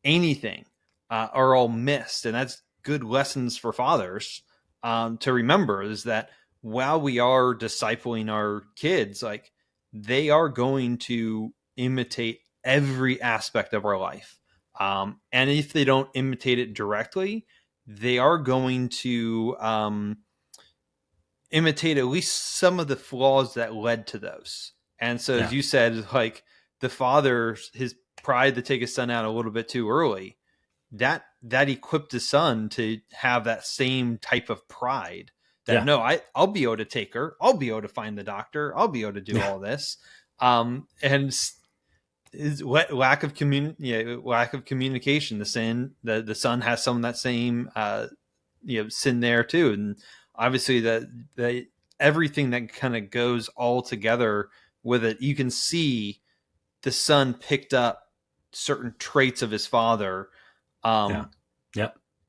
Speaker 3: anything are all missed. And that's good lessons for fathers to remember, is that while we are discipling our kids, like, they are going to imitate every aspect of our life. And if they don't imitate it directly, they are going to imitate at least some of the flaws that led to those. And so, as you said, like, the father, his pride to take his son out a little bit too early, that equipped his son to have that same type of pride. No, I'll be able to take her. I'll be able to find the doctor. I'll be able to do all this. And his lack of communication, the sin, the son has some of that same, sin there too. And obviously the everything that kind of goes all together with it, you can see the son picked up certain traits of his father.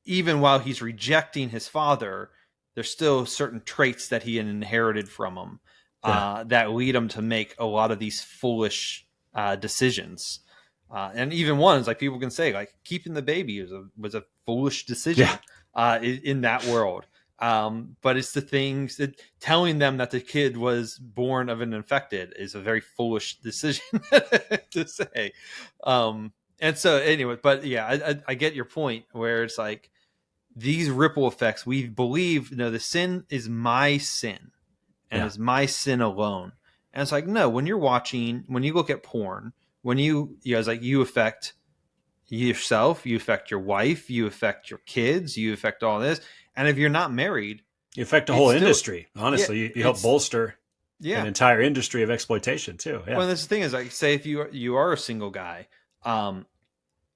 Speaker 3: Even while he's rejecting his father, there's still certain traits that he had inherited from him that lead him to make a lot of these foolish decisions. And even ones, like, people can say, like, keeping the baby was a foolish decision in that world. But it's the things that telling them that the kid was born of an infected is a very foolish decision to say. And so anyway, but I get your point, where it's like, these ripple effects, we believe, the sin is my sin and it's my sin alone. And it's like, no, when you look at porn, it's like, you affect yourself, you affect your wife, you affect your kids, you affect all this. And if you're not married,
Speaker 4: you affect the whole industry. Honestly, you help bolster an entire industry of exploitation too. Yeah.
Speaker 3: Well, this thing is, like, say if you are a single guy,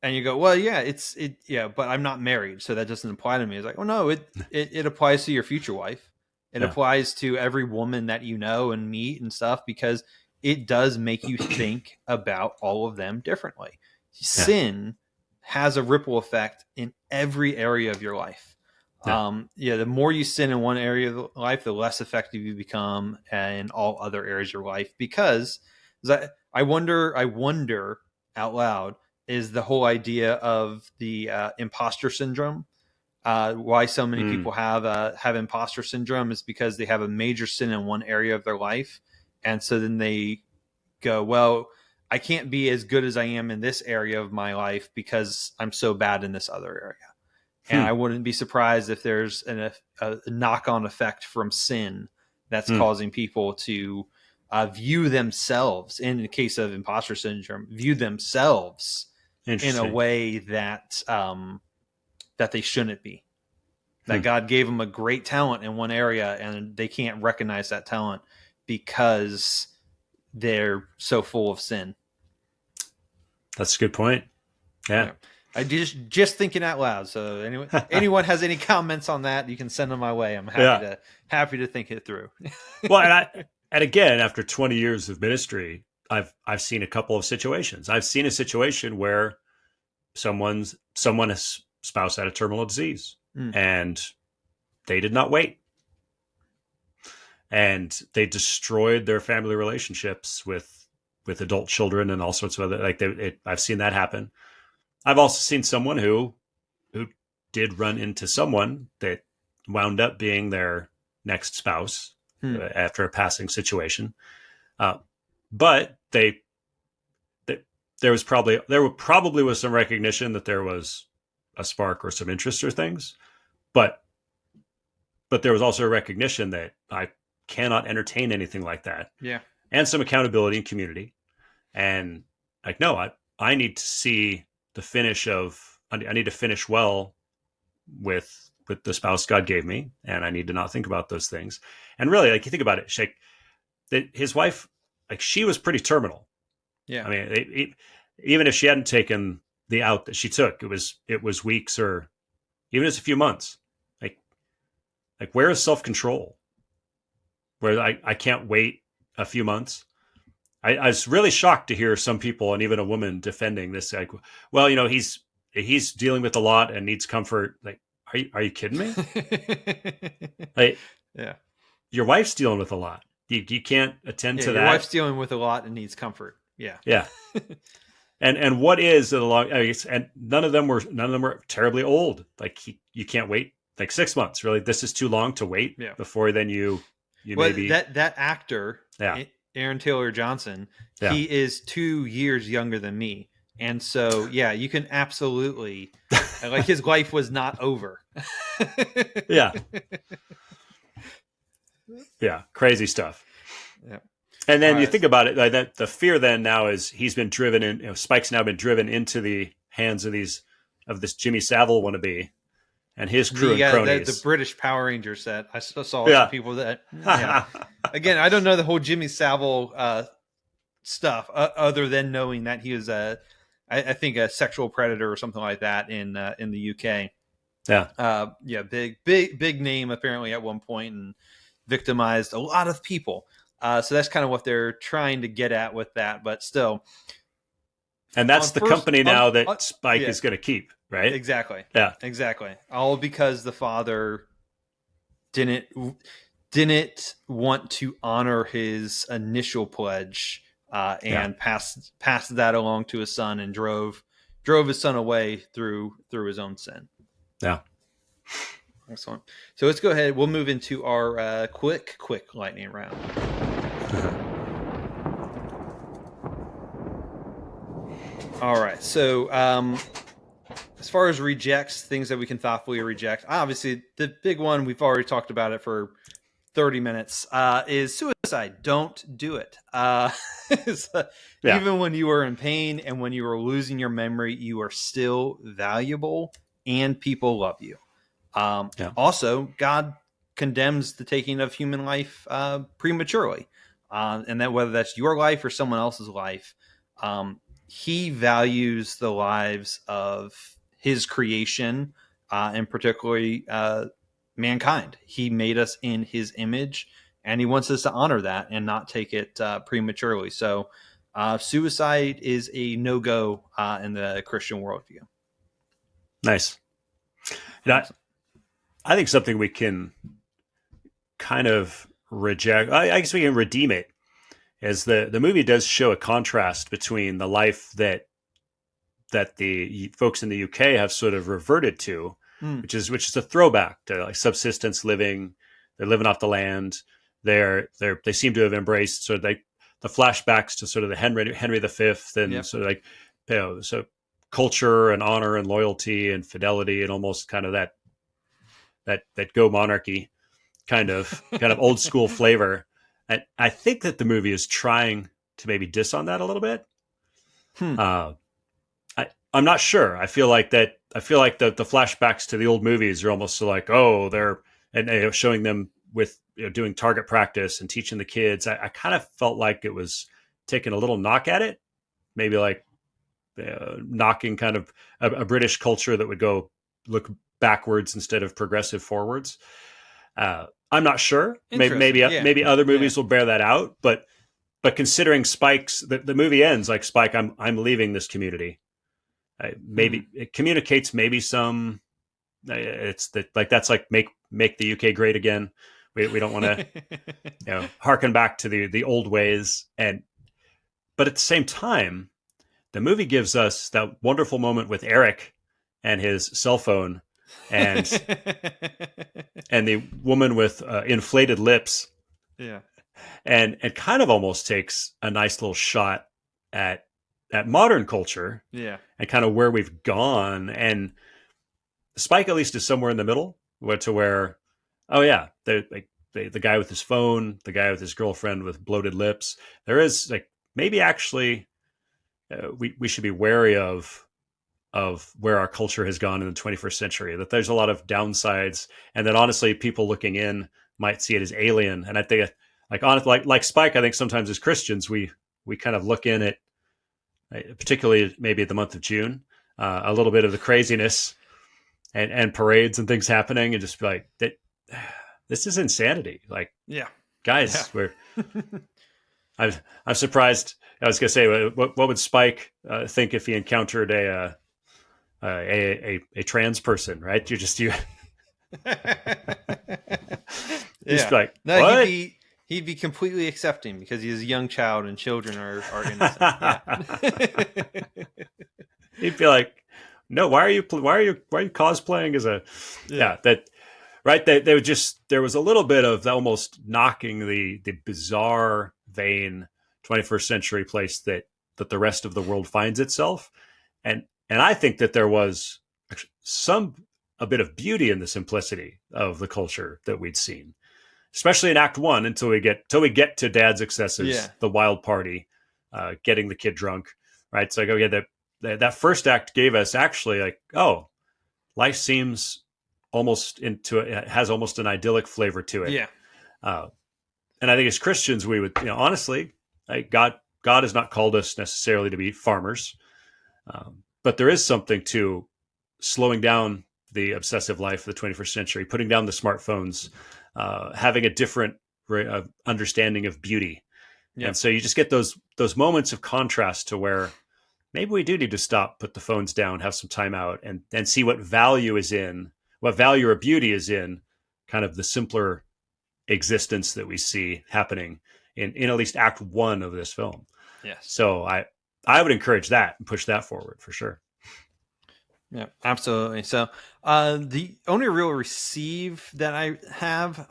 Speaker 3: and you go, well, but I'm not married, so that doesn't apply to me. It's like, oh no, it applies to your future wife. It applies to every woman that you know and meet and stuff, because it does make you think about all of them differently. Sin has a ripple effect in every area of your life. The more you sin in one area of life, the less effective you become in all other areas of your life. Because I wonder out loud, is the whole idea of the imposter syndrome. Why so many people have imposter syndrome is because they have a major sin in one area of their life. And so then they go, well, I can't be as good as I am in this area of my life because I'm so bad in this other area. And I wouldn't be surprised if there's a knock-on effect from sin that's causing people to view themselves, in the case of imposter syndrome, view themselves in a way that that they shouldn't be. That God gave them a great talent in one area, and they can't recognize that talent because they're so full of sin.
Speaker 4: That's a good point. Yeah.
Speaker 3: I just thinking out loud. So anyway, anyone has any comments on that, you can send them my way. I'm happy to think it through.
Speaker 4: Well, and again, after 20 years of ministry, I've seen a couple of situations. I've seen a situation where someone's spouse had a terminal disease and they did not wait. And they destroyed their family relationships with adult children and all sorts of other, I've seen that happen. I've also seen someone who did run into someone that wound up being their next spouse after a passing situation. But there probably was some recognition that there was a spark or some interest or things, but there was also a recognition that I cannot entertain anything like that.
Speaker 3: Yeah.
Speaker 4: And some accountability and community. And like, no, I need to see the finish I need to finish well with the spouse God gave me. And I need to not think about those things. And really, like, you think about it, Shake, that his wife, like, she was pretty terminal.
Speaker 3: Yeah.
Speaker 4: I mean, even if she hadn't taken the out that she took, it was weeks or even just a few months. Like where is self-control? Where I can't wait a few months. I was really shocked to hear some people and even a woman defending this. Like, well, he's dealing with a lot and needs comfort. Like, are you kidding me? Like,
Speaker 3: yeah,
Speaker 4: your wife's dealing with a lot. You can't attend to that.
Speaker 3: Your wife's dealing with a lot and needs comfort. Yeah.
Speaker 4: Yeah. And what is it along? And none of them were terribly old. Like, you can't wait like 6 months. Really, this is too long to wait before then you maybe
Speaker 3: that actor.
Speaker 4: Yeah.
Speaker 3: Aaron Taylor Johnson.
Speaker 4: Yeah.
Speaker 3: He is 2 years younger than me, and so you can absolutely like his life was not over.
Speaker 4: Yeah. Yeah, crazy stuff.
Speaker 3: Yeah.
Speaker 4: And then you think about it, like, that the fear then now is he's been driven in. Spike's now been driven into the hands of this Jimmy Savile wannabe and his crew and cronies.
Speaker 3: The British Power Ranger set. I saw some people that. Yeah. Again, I don't know the whole Jimmy Savile stuff other than knowing that he was I think a sexual predator or something like that in the UK.
Speaker 4: Yeah.
Speaker 3: Big name apparently at one point and victimized a lot of people. So that's kind of what they're trying to get at with that, but still.
Speaker 4: And that's the company now that Spike is going to keep, right?
Speaker 3: Exactly.
Speaker 4: Yeah.
Speaker 3: Exactly. All because the father didn't want to honor his initial pledge and passed that along to his son and drove his son away through his own sin.
Speaker 4: Yeah.
Speaker 3: Excellent. So let's go ahead. We'll move into our quick lightning round. All right. So as far as rejects, things that we can thoughtfully reject, obviously the big one, we've already talked about it for 30 minutes, is suicide. Don't do it. Even when you are in pain and when you are losing your memory, you are still valuable and people love you. Also, God condemns the taking of human life prematurely. And that whether that's your life or someone else's life, he values the lives of his creation, and particularly mankind. He made us in his image, and he wants us to honor that and not take it prematurely. So suicide is a no-go in the Christian worldview.
Speaker 4: Nice. I think something we can kind of reject, I guess we can redeem it, as the movie does show a contrast between the life that the folks in the UK have sort of reverted to, which is a throwback to like subsistence living. They're living off the land. They seem to have embraced sort of like the flashbacks to sort of the Henry V and sort of like, so culture and honor and loyalty and fidelity and almost kind of that go monarchy kind of old school flavor. And I think that the movie is trying to maybe diss on that a little bit. I'm not sure. I feel like the flashbacks to the old movies are almost like, they're showing them with doing target practice and teaching the kids. I kind of felt like it was taking a little knock at it, maybe like knocking kind of a British culture that would go look backwards instead of progressive forwards. I'm not sure. Maybe other movies will bear that out, but but considering Spike's, the movie ends like Spike, I'm leaving this community. Maybe it communicates maybe some. It's that like that's like make the UK great again. We don't want to harken back to the old ways, but at the same time, the movie gives us that wonderful moment with Eric and his cell phone, and the woman with inflated lips.
Speaker 3: Yeah.
Speaker 4: And it kind of almost takes a nice little shot at modern culture,
Speaker 3: Yeah,
Speaker 4: and kind of where we've gone. And Spike at least is somewhere in the middle, to where, oh yeah, the guy with his phone, the guy with his girlfriend with bloated lips. There is like maybe actually we should be wary of where our culture has gone in the 21st century. That there's a lot of downsides, and that honestly, people looking in might see it as alien. And I think, like Spike, I think sometimes as Christians we kind of look in at, particularly maybe at the month of June, a little bit of the craziness and parades and things happening, and just be like, this is insanity. Like,
Speaker 3: yeah,
Speaker 4: guys, we're. I'm surprised. I was gonna say, what would Spike think if he encountered a trans person? Right? You just like,
Speaker 3: no,
Speaker 4: what?
Speaker 3: he'd be completely accepting because he's a young child and children are innocent. Yeah.
Speaker 4: He'd be like, no, why are you cosplaying as a that right? They would just, there was a little bit of almost knocking the bizarre, vain 21st century place that the rest of the world finds itself, and I think that there was a bit of beauty in the simplicity of the culture that we'd seen, especially in Act 1, until we get to Dad's excesses, the wild party, getting the kid drunk, right? So I go, yeah, that first act gave us actually like, oh, life seems it has almost an idyllic flavor to it.
Speaker 3: Yeah.
Speaker 4: And I think as Christians, we would, honestly, like God has not called us necessarily to be farmers, but there is something to slowing down the obsessive life of the 21st century, putting down the smartphones, having a different understanding of beauty. Yep. And so you just get those moments of contrast to where maybe we do need to stop, put the phones down, have some time out, and see what value or beauty is in kind of the simpler existence that we see happening in at least Act 1 of this film.
Speaker 3: Yes.
Speaker 4: So I would encourage that and push that forward for sure.
Speaker 3: Yeah, absolutely. So the only real receive that I have,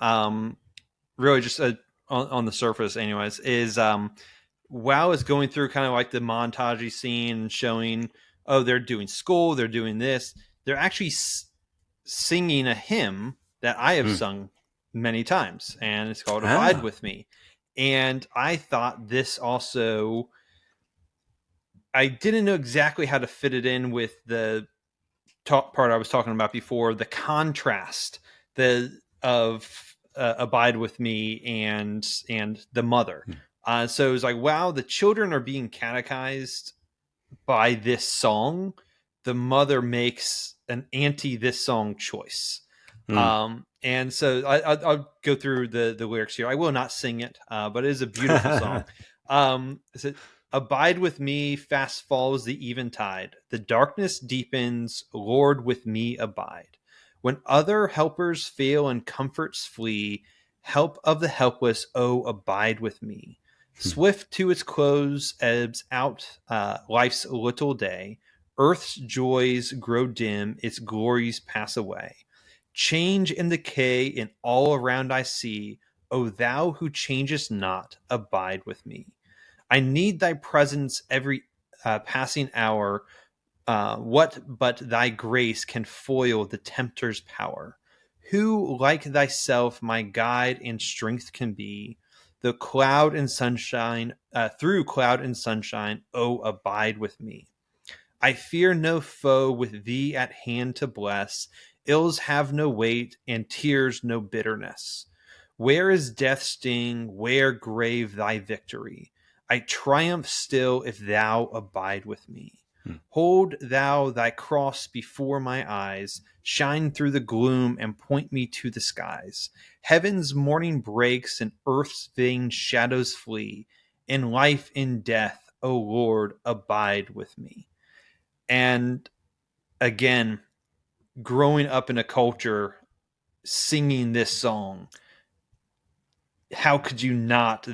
Speaker 3: really just on the surface anyways, is Wow is going through kind of like the montage scene showing, oh, they're doing school, they're doing this. They're actually singing a hymn that I have sung many times, and it's called Abide With Me. And I thought this also, I didn't know exactly how to fit it in with the part I was talking about before, the contrast of Abide With Me and the mother. So it was like, wow, the children are being catechized by this song. The mother makes an anti this song choice. And so I'll go through the lyrics here. I will not sing it, but it is a beautiful song. It Abide with me, fast falls the eventide. The darkness deepens, Lord, with me abide. When other helpers fail and comforts flee, help of the helpless, oh, abide with me. Swift to its close ebbs out life's little day. Earth's joys grow dim, its glories pass away. Change and decay in all around I see. O thou who changest not, abide with me. I need thy presence every passing hour. What but thy grace can foil the tempter's power? Who like thyself my guide and strength can be? The cloud and sunshine, through cloud and sunshine, oh, abide with me. I fear no foe with thee at hand to bless. Ills have no weight and tears no bitterness. Where is death's sting? Where grave thy victory? I triumph still if thou abide with me. Hold thou thy cross before my eyes, shine through the gloom and point me to the skies. Heaven's morning breaks and earth's vain shadows flee, In life, in death, O Lord, abide with me. And again, growing up in a culture singing this song, how could you not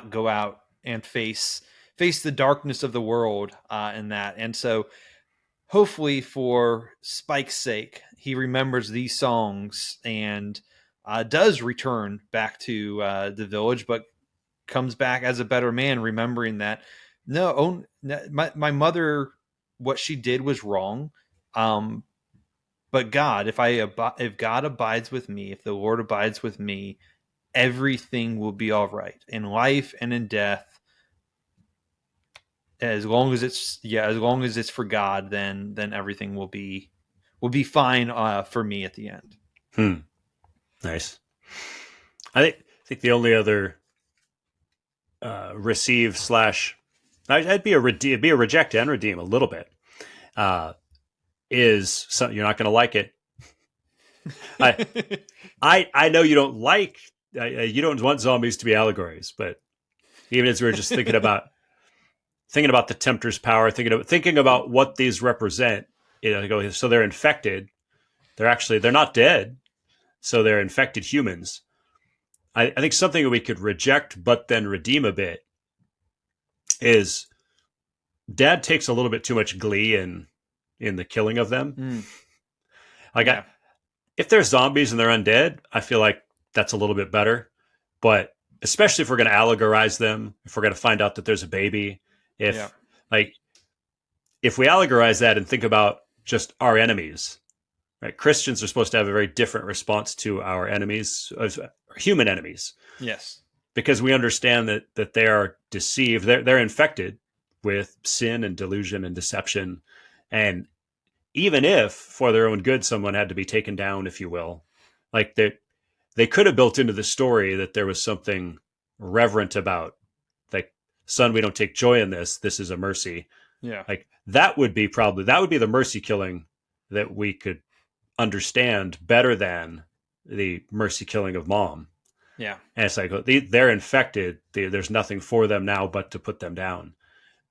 Speaker 3: go out and face the darkness of the world in that? And so hopefully for Spike's sake, he remembers these songs and does return back to the village, but comes back as a better man, remembering that my mother, what she did was wrong. But God, if God abides with me, if the Lord abides with me, everything will be all right in life and in death. As long as it's for God, then everything will be fine for me at the end.
Speaker 4: Nice. I think the only other receive slash I'd be a reject and redeem a little bit. Is you're not going to like it. I know you don't like you don't want zombies to be allegories, but even as we were just thinking about the tempter's power, thinking about what these represent, so they're infected. They're not dead, so they're infected humans. I think something that we could reject but then redeem a bit is Dad takes a little bit too much glee in the killing of them. If they're zombies and they're undead, I feel like that's a little bit better. But especially if we're going to allegorize them, if we're going to find out that there's a baby, if we allegorize that and think about just our enemies, right? Christians are supposed to have a very different response to our enemies, human enemies.
Speaker 3: Yes.
Speaker 4: Because we understand that they are deceived. They're infected with sin and delusion and deception. And even if for their own good, someone had to be taken down, if you will, like they could have built into the story that there was something reverent about, like, son, we don't take joy in this. This is a mercy.
Speaker 3: Yeah.
Speaker 4: Like that would be the mercy killing that we could understand better than the mercy killing of Mom.
Speaker 3: Yeah.
Speaker 4: And it's like, they're infected. There's nothing for them now but to put them down.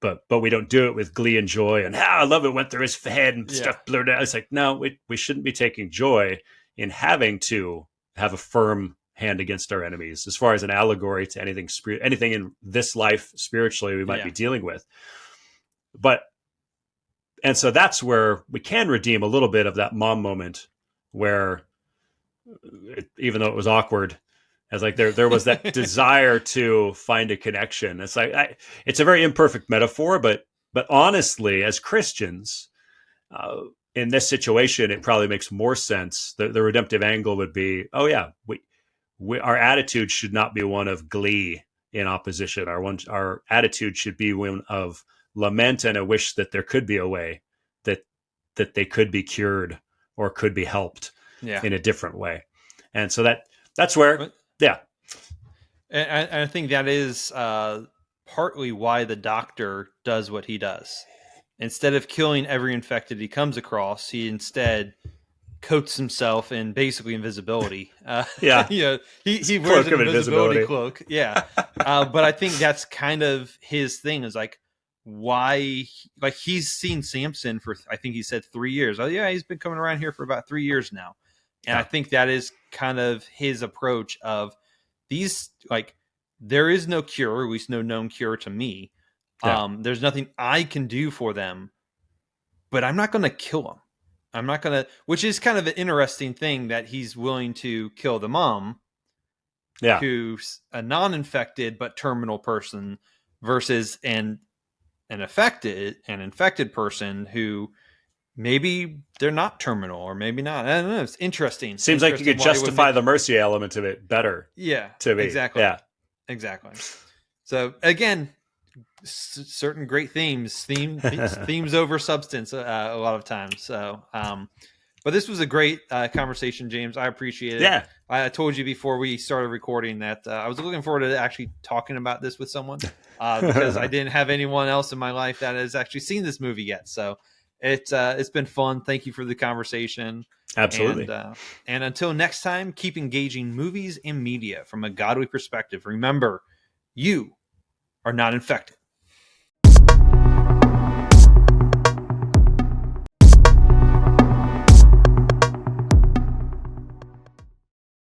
Speaker 4: But we don't do it with glee and joy and I love it went through his head and stuff blurred out. It's like, no, we shouldn't be taking joy in having to have a firm hand against our enemies as far as an allegory to anything in this life spiritually we might be dealing with. And so that's where we can redeem a little bit of that Mom moment where even though it was awkward, as like there was that desire to find a connection. It's like it's a very imperfect metaphor, but honestly, as Christians, in this situation, it probably makes more sense. The redemptive angle would be, our attitude should not be one of glee in opposition. Our attitude should be one of lament and a wish that there could be a way that they could be cured or could be helped in a different way. And so that's where. Yeah.
Speaker 3: And I think that is partly why the doctor does what he does. Instead of killing every infected he comes across, he instead coats himself in basically invisibility. He wears an invisibility cloak. Yeah. But I think that's kind of his thing is like why, like he's seen Samson for, I think he said 3 years. Oh yeah. He's been coming around here for about 3 years now. And I think that is kind of his approach of these, like, there is no cure, or at least no known cure to me. There's nothing I can do for them, but I'm not going to kill them. I'm not going to, which is kind of an interesting thing that he's willing to kill the mom, who's a non-infected but terminal person versus an infected person who maybe they're not terminal or maybe not. I don't know. It's interesting.
Speaker 4: Seems like you could justify the mercy element of it better.
Speaker 3: Yeah,
Speaker 4: to me.
Speaker 3: Exactly.
Speaker 4: Yeah,
Speaker 3: exactly. So again, certain great themes over substance a lot of times. So, but this was a great conversation, James. I appreciate it.
Speaker 4: Yeah.
Speaker 3: I told you before we started recording that I was looking forward to actually talking about this with someone because I didn't have anyone else in my life that has actually seen this movie yet. So it's been fun. Thank you for the conversation.
Speaker 4: Absolutely.
Speaker 3: And until next time, keep engaging movies and media from a godly perspective. Remember, you are not infected.